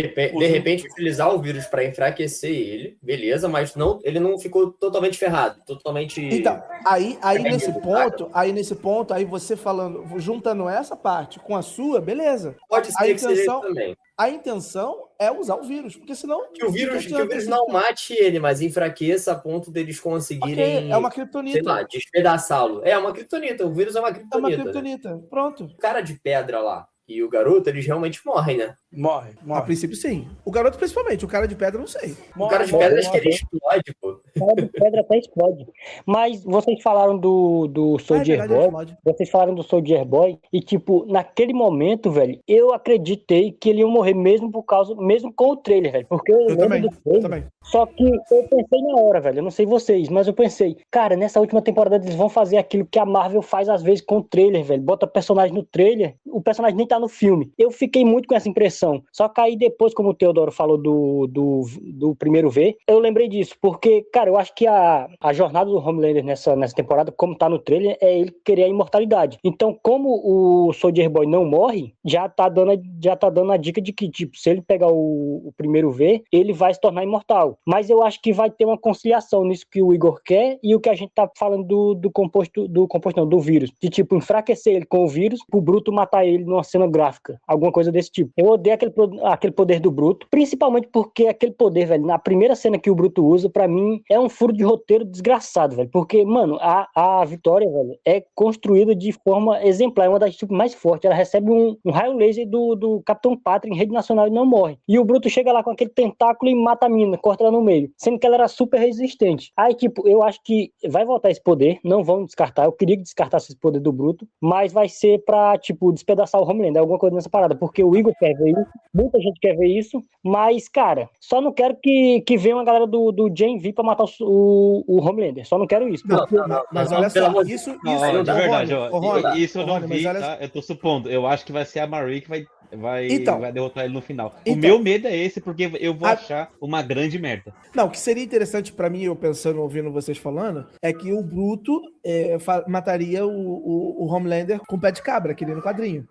repente utilizar o vírus para enfraquecer ele, beleza, mas ele não ficou totalmente ferrado, totalmente... Então, aí nesse ponto, aí você falando, juntando essa parte com a sua, beleza. Pode ser que seja também. A intenção é usar o vírus, porque senão... Que o vírus não mate ele, mas enfraqueça a ponto deles conseguirem... É uma criptonita. Sei lá, despedaçá-lo. É uma criptonita, o vírus é uma criptonita. É uma criptonita, né? Pronto. O cara de pedra lá e o garoto, eles realmente morrem, né? Morre. A princípio, sim. O garoto, principalmente. O cara de pedra, não sei. O cara de pedra, acho que ele explode, pô. O cara de pedra até explode. Mas vocês falaram do Soldier Boy. Vocês falaram do Soldier Boy. E, tipo, naquele momento, velho, eu acreditei que ele ia morrer mesmo com o trailer, velho. Porque eu lembro do trailer. Também. Só que eu pensei na hora, velho. Eu não sei vocês, mas eu pensei, cara, nessa última temporada eles vão fazer aquilo que a Marvel faz às vezes com o trailer, velho. Bota personagem no trailer, o personagem nem tá no filme. Eu fiquei muito com essa impressão. Só que aí depois, como o Teodoro falou do primeiro V, eu lembrei disso, porque, cara, eu acho que a jornada do Homelander nessa temporada, como tá no trailer, é ele querer a imortalidade. Então, como o Soldier Boy não morre, já tá dando a dica de que, tipo, se ele pegar o primeiro V, ele vai se tornar imortal. Mas eu acho que vai ter uma conciliação nisso que o Igor quer e o que a gente tá falando do vírus. De, tipo, enfraquecer ele com o vírus, pro Bruto matar ele numa cena gráfica. Alguma coisa desse tipo. Eu odeio aquele poder do Bruto, principalmente porque aquele poder, velho, na primeira cena que o Bruto usa, pra mim, é um furo de roteiro desgraçado, velho. Porque, mano, a Vitória, velho, é construída de forma exemplar, é uma das tipos mais fortes. Ela recebe um raio laser do Capitão Pátria em rede nacional e não morre. E o Bruto chega lá com aquele tentáculo e mata a mina, corta ela no meio. Sendo que ela era super resistente. Aí, tipo, eu acho que vai voltar esse poder, não vão descartar. Eu queria que descartasse esse poder do Bruto, mas vai ser pra, tipo, despedaçar o Homelander, alguma coisa nessa parada, porque o Igor quer ver isso, muita gente quer ver isso, mas, cara, só não quero que venha uma galera do Gen V pra matar o Homelander, só não quero isso. Não, mas olha só, isso Não, de verdade, isso eu não Rony, vi, mas olha tá? Eu tô supondo. Eu acho que vai ser a Marie que vai Então. derrotar ele no final. Então. O meu medo é esse, porque eu vou achar uma grande merda. Não, o que seria interessante pra mim, eu pensando, ouvindo vocês falando, é que o Bruto mataria o Homelander com o pé de cabra, que ele no quadrinho.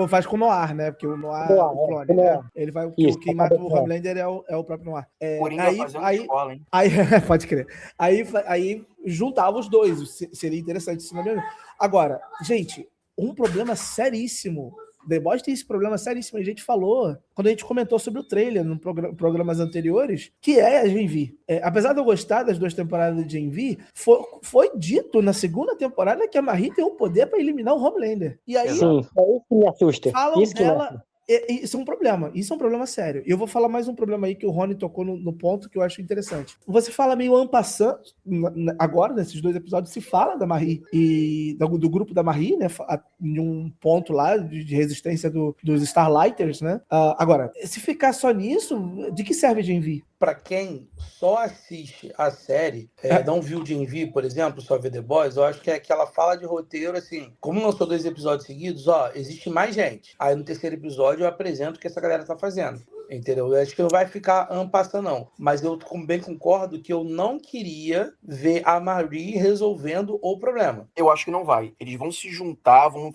Faz com o Noir, né? Porque o Noir é o clone, né? Ele vai, Isso, quem mata o Homelander é o próprio Noir. Coringa fazendo escola, hein? Aí pode crer. Aí juntava os dois, seria interessante. Agora, gente, um problema seríssimo. The Boys tem esse problema seríssimo. A gente falou, quando a gente comentou sobre o trailer no programas anteriores, que é a Gen V. Apesar de eu gostar das 2 temporadas de Gen V, foi dito na segunda temporada que a Marie tem o poder para eliminar o Homelander. E aí, Sim, é isso que me assusta. falam Isso que dela. Isso é um problema. Isso é um problema sério. E eu vou falar mais um problema aí que o Rony tocou no ponto que eu acho interessante. Você fala meio en passant, agora, nesses 2 episódios, se fala da Marie e do grupo da Marie, né? Em um ponto lá de resistência dos Starlighters, né? Agora, se ficar só nisso, de que serve a Gen V? Pra quem só assiste a série, não viu Gen V, por exemplo, só vê The Boys, eu acho que é aquela fala de roteiro, assim, como lançou 2 episódios seguidos, existe mais gente. Aí no terceiro episódio eu apresento o que essa galera tá fazendo. Entendeu? Eu acho que não vai ficar passando, não. Mas eu bem concordo que eu não queria ver a Marie resolvendo o problema. Eu acho que não vai. Eles vão se juntar, vão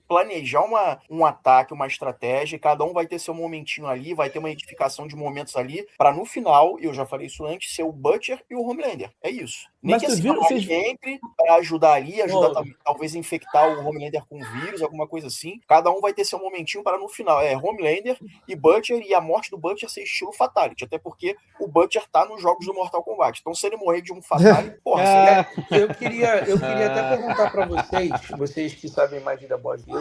planejar um ataque, uma estratégia, e cada um vai ter seu momentinho ali, vai ter uma edificação de momentos ali, para no final, eu já falei isso antes, ser o Butcher e o Homelander. É isso. Nem Mas que vocês assim, viram- a Marie entre para ajudar ali, talvez infectar o Homelander com vírus, alguma coisa assim. Cada um vai ter seu momentinho para no final. Homelander e Butcher, e a morte do Butcher ser estilo Fatality, até porque o Butcher tá nos jogos do Mortal Kombat. Então, se ele morrer de um Fatality, porra, Eu queria até perguntar pra vocês que sabem mais de The Boys que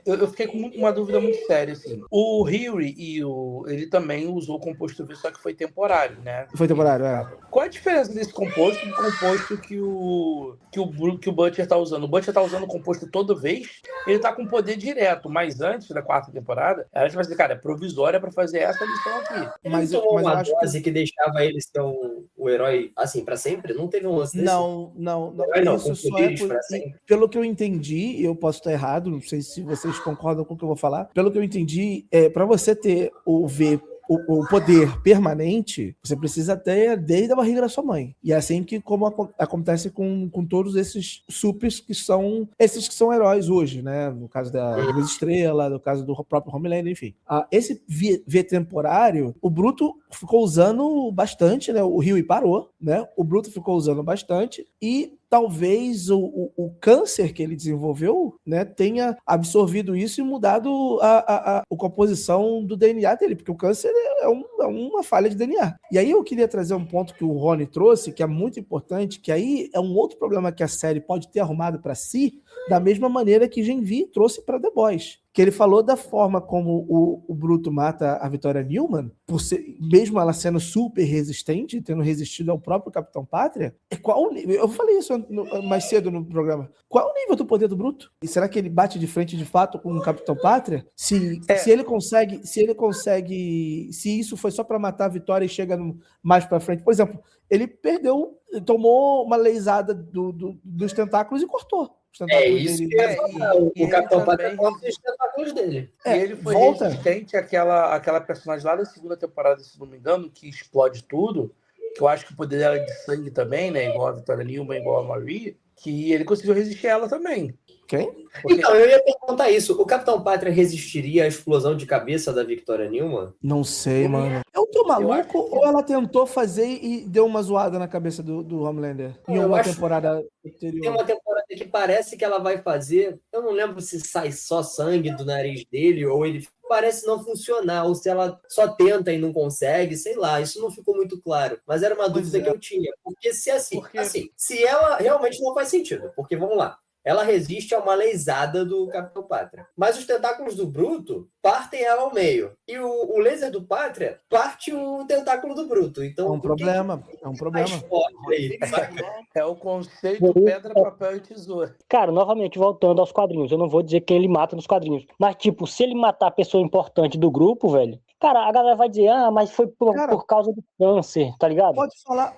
eu fiquei com uma dúvida muito séria, assim. O Huey ele também usou o composto V, só que foi temporário, né? Foi temporário, Qual a diferença desse composto do composto que o Butcher tá usando? O Butcher tá usando o composto toda vez, ele tá com poder direto, mas antes da 4ª temporada, ela tipo assim, cara, é provisória pra fazer essa lição aqui. Mas Ele eu tomou uma acho dose que deixava ele ser o herói, assim, pra sempre? Não teve um lance desse? Não. Não, Isso com só poderes pra sempre. pelo que eu entendi, eu posso estar errado, não sei se vocês concordam com o que eu vou falar. Pelo que eu entendi, para você ter o V, o poder permanente, você precisa ter desde a barriga da sua mãe. E é assim como acontece com todos esses supers que são esses que são heróis hoje, né? No caso da Luz Estrela, no caso do próprio Homelander, enfim. Esse V temporário, o Bruto ficou usando bastante, né? O Huey parou, né? O Bruto ficou usando bastante e talvez o câncer que ele desenvolveu, né, tenha absorvido isso e mudado a composição do DNA dele, porque o câncer é uma falha de DNA. E aí eu queria trazer um ponto que o Rony trouxe, que é muito importante, que aí é um outro problema que a série pode ter arrumado para si, da mesma maneira que Gen V trouxe para The Boys. Que ele falou da forma como o Bruto mata a Victoria Newman, mesmo ela sendo super resistente, tendo resistido ao próprio Capitão Pátria. Eu falei isso mais cedo no programa. Qual é o nível do poder do Bruto? E será que ele bate de frente de fato com o Capitão Pátria? Se ele consegue, se isso foi só para matar a Victoria e chega mais para frente. Por exemplo, ele tomou uma leisada dos tentáculos e cortou. Os tentáculos isso dele. que eu ia falar. e O ele Capitão Pátria também corta os tentáculos dele. E ele foi volta. resistente àquela personagem lá da segunda temporada, se não me engano, que explode tudo, que eu acho que o poder dela é de sangue também, né? Igual a Victoria Newman, igual a Marie, que ele conseguiu resistir a ela também. Quem? Porque Então, eu ia perguntar isso. O Capitão Pátria resistiria à explosão de cabeça da Victoria Newman? Não sei, Eu- mano. Eu tô eu acho maluco que- ou ela tentou fazer e deu uma zoada na cabeça do Homelander? Em Eu uma acho temporada Tem anterior. uma temporada que parece que ela vai fazer. Eu não lembro se sai só sangue do nariz dele ou ele parece não funcionar, ou se ela só tenta e não consegue, sei lá. Isso não ficou muito claro. Mas era uma Pois dúvida é. que eu tinha. Porque se Porque- se ela realmente não faz sentido, porque vamos lá. Ela resiste a uma lesada do Capitão Pátria. Mas os tentáculos do Bruto partem ela ao meio. E o laser do Pátria parte o tentáculo do Bruto. Então, É um o que problema. É um mais problema. forte aí, saca? É o conceito pedra, papel e tesoura. Cara, novamente, voltando aos quadrinhos, eu não vou dizer quem ele mata nos quadrinhos. Mas, tipo, se ele matar a pessoa importante do grupo, velho, cara, a galera vai dizer, mas foi Cara, por causa do câncer, tá ligado?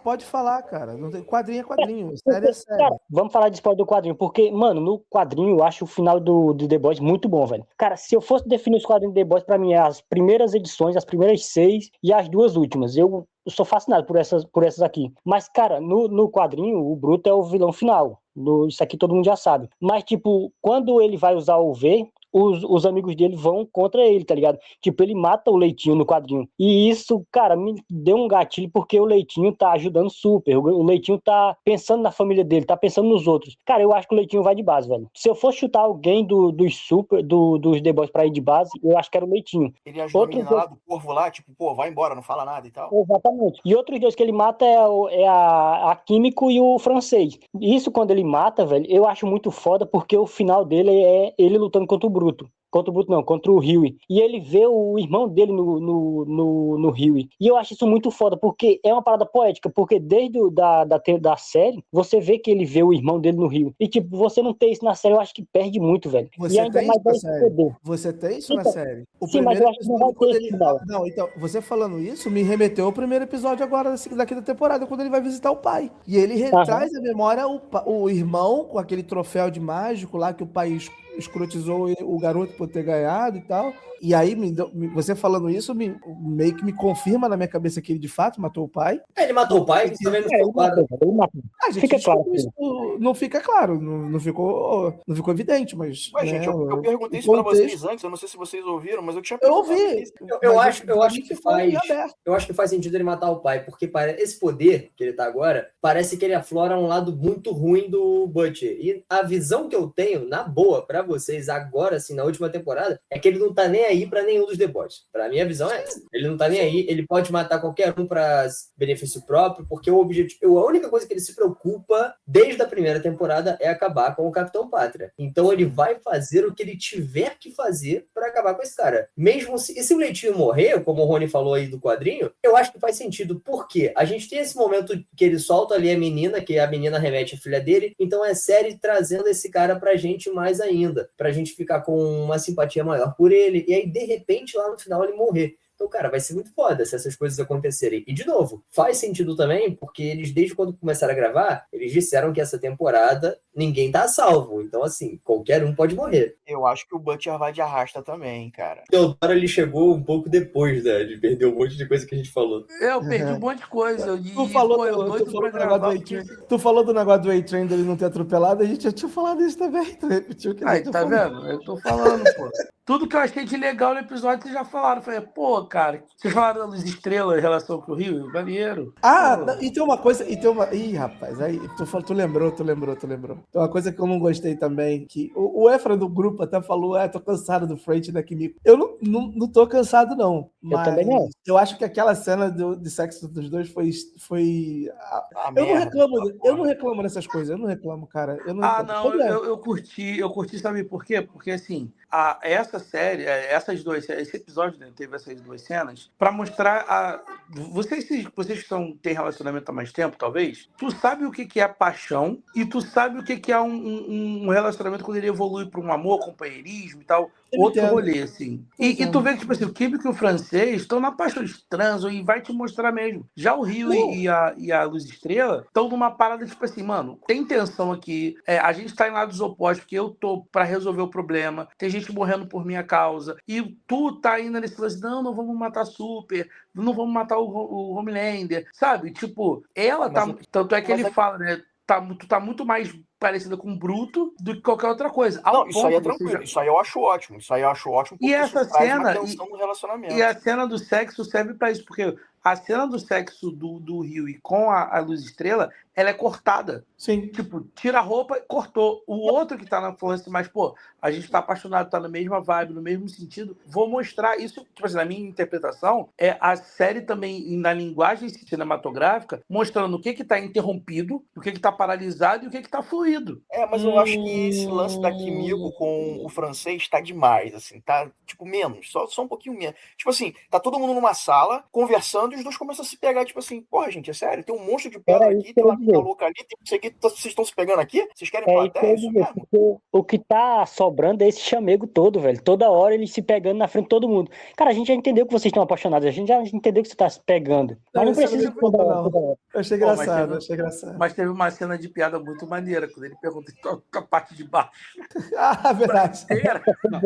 Pode falar, cara. Não tem, quadrinho é quadrinho. Série é série. Cara, vamos falar de spoiler do quadrinho, porque, mano, no quadrinho eu acho o final do The Boys muito bom, velho. Cara, se eu fosse definir os quadrinhos do The Boys, pra mim é as primeiras edições, as primeiras 6 e as 2 últimas. Eu sou fascinado por essas aqui. Mas, cara, no quadrinho, o Bruto é o vilão final. Isso aqui todo mundo já sabe. Mas, tipo, quando ele vai usar o V, os amigos dele vão contra ele, tá ligado? Tipo, ele mata o Leitinho no quadrinho. E isso, cara, me deu um gatilho porque o Leitinho tá ajudando super. O Leitinho tá pensando na família dele, tá pensando nos outros. Cara, eu acho que o Leitinho vai de base, velho. Se eu fosse chutar alguém dos The Boys pra ir de base, eu acho que era o Leitinho. Ele ajuda a menina lá do Corvo lá, tipo, pô, vai embora, não fala nada e tal. Exatamente. E outros dois que ele mata é a Químico e o Francês. Isso quando ele mata, velho, eu acho muito foda porque o final dele é ele lutando contra o Bruto. Contra o Bruto não, contra o Huey. E ele vê o irmão dele no Huey. E eu acho isso muito foda, porque é uma parada poética, porque desde da série, você vê que ele vê o irmão dele no Huey. E tipo, você não ter isso na série, eu acho que perde muito, velho. Você e ainda tem mais isso na dá esse série? poder. Você tem isso na Então, série? O sim, mas eu acho que não vai quando ter ele esse final. Não, então, você falando isso me remeteu ao primeiro episódio agora daqui da temporada, quando ele vai visitar o pai. E ele traz à memória o irmão com aquele troféu de mágico lá que o pai escrotizou o garoto por ter ganhado e tal. E aí, você falando isso, meio que me confirma na minha cabeça que ele de fato matou o pai. Ele matou o pai, você também não ficou claro. Ele matou. Gente, Fica claro. isso não fica claro, não ficou evidente, mas... Mas, né, gente, eu perguntei o isso pra contexto- vocês antes, eu não sei se vocês ouviram, mas eu tinha Eu perguntado ouvi. isso. Eu Mas acho pra que mim foi faz. aberto. Eu acho que faz sentido ele matar o pai, porque esse poder que ele tá agora, parece que ele aflora um lado muito ruim do Butcher. E a visão que eu tenho, na boa, pra vocês, agora, assim, na última temporada, é que ele não tá nem aí pra nenhum dos The Boys. Pra mim, a visão é essa. Ele não tá nem aí, ele pode matar qualquer um pra benefício próprio, porque o objetivo, a única coisa que ele se preocupa desde a primeira temporada é acabar com o Capitão Pátria. Então ele vai fazer o que ele tiver que fazer pra acabar com esse cara. Mesmo se o Leitinho morrer, como o Rony falou aí do quadrinho, eu acho que faz sentido. Por quê? A gente tem esse momento que ele solta ali a menina, que a menina remete à filha dele, então é série trazendo esse cara pra gente mais ainda, pra gente ficar com uma simpatia maior por ele, e aí de repente lá no final ele morrer. Então, cara, vai ser muito foda se essas coisas acontecerem. E, de novo, faz sentido também, porque eles, desde quando começaram a gravar, eles disseram que essa temporada ninguém tá a salvo. Então, assim, qualquer um pode morrer. Eu acho que o Butcher vai de arrasta também, cara. O Teodoro, ele chegou um pouco depois, né, de perder um monte de coisa que a gente falou. Eu perdi um monte de coisa. Tu falou do negócio do A-Train dele não ter atropelado, a gente já tinha falado isso também. Tu repetiu o que a Aí, gente tá falou. vendo? Eu tô falando, pô. Tudo que eu achei de legal no episódio, vocês já falaram. Eu falei, pô, cara, vocês falaram da Luz Estrela em relação com o Rio? Maneiro. Ah, e tem uma coisa, Ih, rapaz, aí tu lembrou. Tem uma coisa que eu não gostei também, que o Efra do grupo até falou, tô cansado do French da Kimiko. Eu não tô cansado, não. Mas também não. eu acho que aquela cena de sexo dos dois foi... Eu não reclamo dessas coisas, eu não reclamo, cara. Eu não reclamo. Eu curti, sabe por quê? Porque, assim, essa série, esse episódio, né, teve essas duas cenas, pra mostrar vocês que têm relacionamento há mais tempo, talvez, tu sabe o que é paixão e tu sabe o que é um relacionamento quando ele evolui pra um amor, companheirismo e tal. outro entendo. rolê, assim. E tu vê que, tipo assim, o químico e o francês estão na paixão, eles transam e vai te mostrar mesmo. Já o Rio Não. e a Luz Estrela estão numa parada, tipo assim, mano, tem tensão aqui, a gente tá em lados opostos, porque eu tô pra resolver o problema, tem gente morrendo por minha causa, e tu tá ainda nesse lance, não vamos matar Super, não vamos matar o Homelander, sabe? Tipo, ela Mas tá... Tanto é que mas ele fala, né? Tu tá muito mais parecida com o Bruto do que qualquer outra coisa. Ao Não, isso aí é ponto, você tranquilo. já... Isso aí eu acho ótimo. Isso aí eu acho ótimo E porque isso essa traz uma cena, tensão no e relacionamento. a cena do sexo serve pra isso, porque a cena do sexo do Rio e com a Luz Estrela, ela é cortada. Sim. Tipo, tira a roupa, cortou. O outro que tá na influência, mas, pô, a gente tá apaixonado, tá na mesma vibe, no mesmo sentido. Vou mostrar isso, tipo assim, na minha interpretação, é a série também, na linguagem cinematográfica, mostrando o que tá interrompido, o que tá paralisado e o que tá fluido. Mas eu acho que esse lance da Kimiko com o francês tá demais, assim, tá, tipo, menos, só um pouquinho menos. Tipo assim, tá todo mundo numa sala, conversando, e os dois começam a se pegar, tipo assim, porra, gente, é sério? Tem um monstro de pedra Era isso aqui, que tem eu uma ia mina dizer. louca ali, tem isso aqui, vocês estão se pegando aqui? Vocês querem É isso que eu plateia? ia Isso dizer, mesmo? porque o que tá sobrando é esse chamego todo, velho. Toda hora eles se pegando na frente de todo mundo. Cara, a gente já entendeu que vocês estão apaixonados, a gente já entendeu que você tá se pegando. Mas não Isso não precisa me conta, não. toda hora. Eu achei Pô, mas engraçado, teve, achei engraçado. mas teve uma cena de piada muito maneira, quando ele pergunta a parte de baixo Ah, verdade. inteira. Não,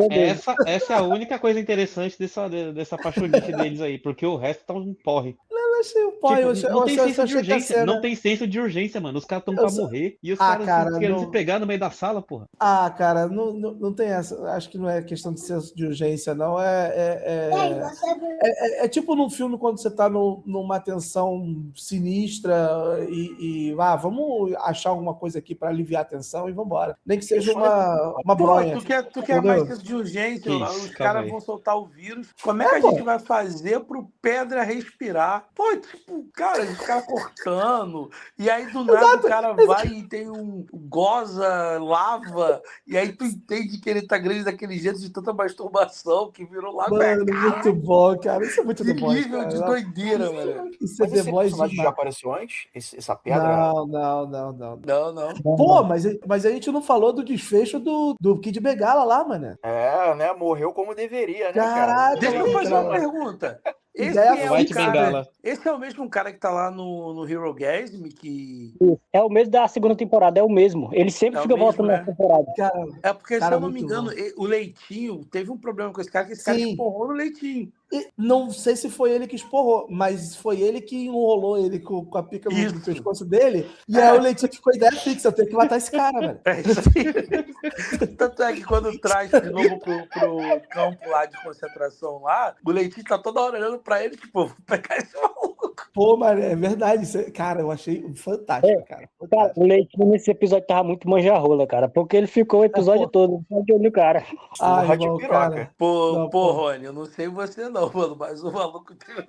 essa é a única coisa interessante dessa apaixonite deles aí, porque o resto tá um porre. Eu achei o pó, Tipo, não tem senso de achei que a urgência, cena... não tem senso de urgência, mano. Os caras estão Eu pra só- morrer e os Ah, caras cara, querendo não- se pegar no meio da sala, porra. Ah, cara, não tem essa. Acho que não é questão de senso de urgência, não. É tipo num filme quando você tá numa tensão sinistra vamos achar alguma coisa aqui pra aliviar a tensão e vambora. Nem que seja uma Pô, bronha. tu quer Entendeu? mais senso de urgência, Que isso, os calma caras aí. vão soltar o vírus. Como é que a pô. gente vai fazer pro Pedra respirar? Pô, tipo, cara, os caras cortando, e aí do nada o cara vai e tem um goza, lava, e aí tu entende que ele tá grande daquele jeito de tanta masturbação que virou lá. Mano, muito bom, cara. Isso é muito Que The Boys, nível de cara. doideira, mano. Isso é Mas The esse Boys personagem já demais. apareceu antes? Essa pedra? Não. Não. Pô, mas a gente não falou do desfecho do Kid Bengala lá, mano. Né? Morreu como deveria, né, cara? Caraca, Deixa eu fazer uma cara. pergunta. Esse Ideia é, White o cara, Bengala. esse é o mesmo cara que tá lá no Hero Gasm, que... É o mesmo da segunda temporada, é o mesmo. Ele sempre É o fica mesmo, voltando né? na temporada. Cara, É porque, Cara, se eu não me muito engano, bom. o Leitinho teve um problema com esse cara, que esse cara Sim. esporrou no Leitinho. e não sei se foi ele que esporrou, mas foi ele que enrolou ele com a pica no Isso. pescoço dele. E aí o Leitinho ficou ideia fixa, eu tenho que matar esse cara, velho. É isso aí. Tanto é que quando traz de novo pro campo lá de concentração lá, o Leitinho tá toda hora olhando pra ele, tipo, vou pegar esse maluco. Pô, mano, é verdade. Cara, eu achei fantástico, cara. Cara, Fantástico. o Leitinho nesse episódio tava muito manjarrola, cara. Porque ele ficou o episódio todo só de olho no cara. Ah, Porra de irmão, piroca. cara. Pô, Não, pô, Rony, eu não sei você não, mano, mas o maluco teve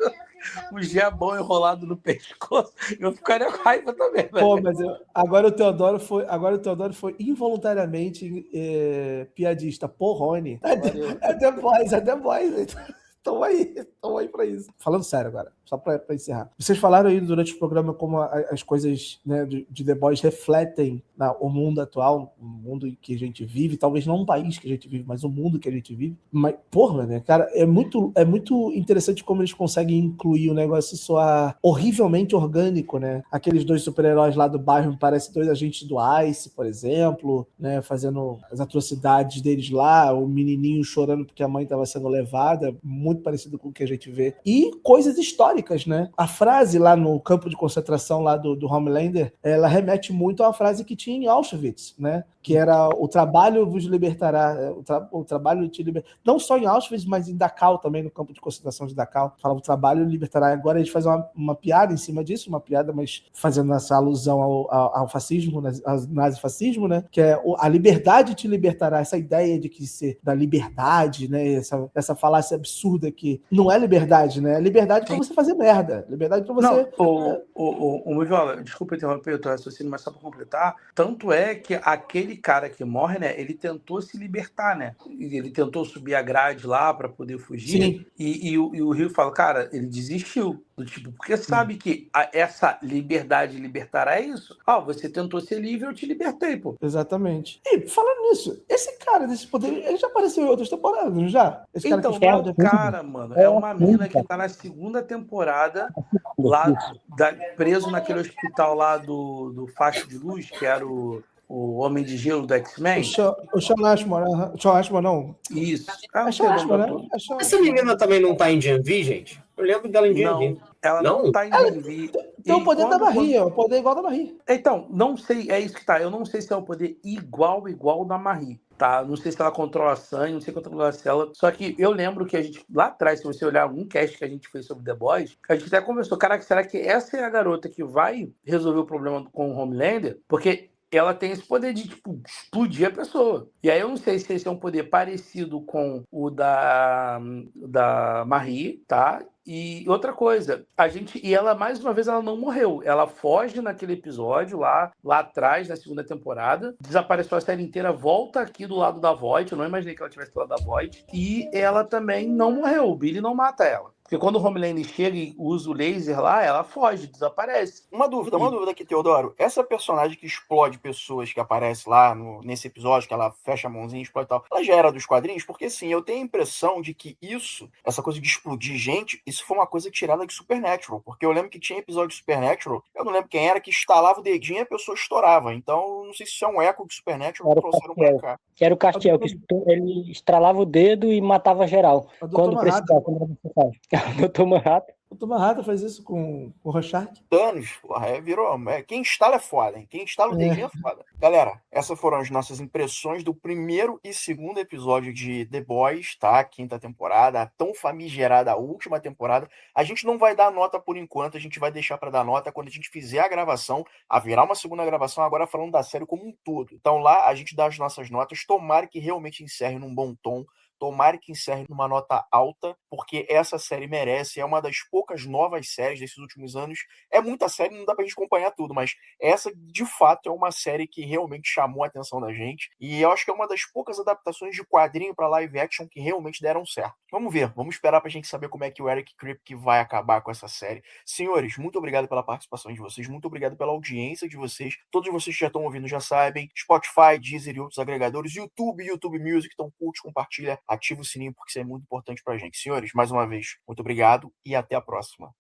um jabão enrolado no pescoço. Eu ficaria com raiva também, Pô, velho. mas agora o Teodoro foi involuntariamente piadista. Pô, Rony. Valeu. É The Boys. Tamo aí pra isso. Falando sério agora, só pra encerrar. Vocês falaram aí durante o programa como as coisas, né, de The Boys refletem o mundo atual, o mundo em que a gente vive, talvez não um país que a gente vive, mas o mundo que a gente vive. Mas, porra, né, cara, é muito interessante como eles conseguem incluir o negócio soar horrivelmente orgânico, né? Aqueles dois super-heróis lá do bairro parecem dois agentes do ICE, por exemplo, né, fazendo as atrocidades deles lá, o menininho chorando porque a mãe estava sendo levada, muito parecido com o que a gente vê. E coisas históricas, né? A frase lá no campo de concentração lá do Homelander, ela remete muito à frase que tinha em Auschwitz, né? Que era o trabalho vos libertará, o trabalho te libertará. Não só em Auschwitz, mas em Dachau também, no campo de concentração de Dachau. Falava o trabalho libertará. Agora eles fazem uma piada em cima disso, uma piada, mas fazendo essa alusão ao fascismo, ao nazifascismo, né? Que é a liberdade te libertará, essa ideia de que ser da liberdade, né? Essa falácia absurda que não é liberdade, né? É liberdade pra você fazer merda. Liberdade pra você... Não, o Mujola, desculpa interromper o teu raciocínio, mas só para completar, tanto é que aquele aquele cara que morre, né? Ele tentou se libertar, né? Ele tentou subir a grade lá pra poder fugir. Sim. E o Rio fala, cara, ele desistiu. Do tipo, porque sabe que essa liberdade libertará é isso. Você tentou ser livre, eu te libertei, pô. Exatamente. E falando nisso, esse cara desse poder, ele já apareceu em outras temporadas, não já? Esse cara Então, que não é explode o cara, mano. É uma mina que tá na segunda temporada, lá preso naquele hospital lá do Faixa de Luz, que era o Homem de Gelo do X-Men. O Sean Ashmore, o Sean Ashmore não. Isso. É Não sei Sean o nome do Ashmore, ator. né? É Sean Essa Ashmore. menina também não tá em Janvi, gente? Eu lembro dela em Janvi. Não, ela não tá em Janvi. Tem o E poder da quando- Marie, o poder igual da Marie. Então, não sei, é isso que tá. Eu não sei se é o poder igual da Marie, tá? Não sei se ela controla sangue, não sei se controla a célula. Só que eu lembro que a gente, lá atrás, se você olhar um cast que a gente fez sobre The Boys, a gente até conversou, caraca, será que essa é a garota que vai resolver o problema com o Homelander? Porque ela tem esse poder de, tipo, explodir a pessoa. E aí eu não sei se esse é um poder parecido com o da Marie, tá? E outra coisa, e ela, mais uma vez, ela não morreu. Ela foge naquele episódio lá atrás, na segunda temporada, desapareceu a série inteira, volta aqui do lado da Voight, eu não imaginei que ela estivesse do lado da Voight, e ela também não morreu, o Billy não mata ela. Porque quando o Homelander chega e usa o laser lá, ela foge, desaparece. Uma dúvida aqui, Teodoro. Essa personagem que explode pessoas que aparece lá nesse episódio, que ela fecha a mãozinha e explode e tal, ela já era dos quadrinhos? Porque, sim, eu tenho a impressão de que essa coisa de explodir gente, isso foi uma coisa tirada de Supernatural. Porque eu lembro que tinha episódio de Supernatural, eu não lembro quem era, que instalava o dedinho e a pessoa estourava. Então, não sei se isso é um eco de Supernatural que trouxeram pra cá. Que era o Castiel, que ele estralava o dedo e matava geral. O Dr. Quando Manhattan. precisava, quando era necessário. O Dr. Manhattan. O Dr. Manhattan faz isso com o Rorschach. Thanos, porra, virou. Quem instala é foda, hein? Quem instala o dedinho é foda. Galera, essas foram as nossas impressões do primeiro e segundo episódio de The Boys, tá? Quinta temporada, a tão famigerada última temporada. A gente não vai dar nota por enquanto, a gente vai deixar pra dar nota quando a gente fizer a gravação. Haverá uma segunda gravação agora falando da série como um todo. Então lá a gente dá as nossas notas. Tomara que realmente encerre num bom tom. Tomara que encerre numa nota alta, porque essa série merece, é uma das poucas novas séries desses últimos anos. É muita série, não dá pra gente acompanhar tudo, mas essa, de fato, é uma série que realmente chamou a atenção da gente, e eu acho que é uma das poucas adaptações de quadrinho pra live action que realmente deram certo. Vamos ver, vamos esperar pra gente saber como é que o Eric Kripke vai acabar com essa série. Senhores, muito obrigado pela participação de vocês, muito obrigado pela audiência de vocês. Todos vocês que já estão ouvindo já sabem, Spotify, Deezer e outros agregadores, YouTube Music, então curte, compartilha, ativa o sininho, porque isso é muito importante pra gente. Senhores, mais uma vez, muito obrigado e até a próxima.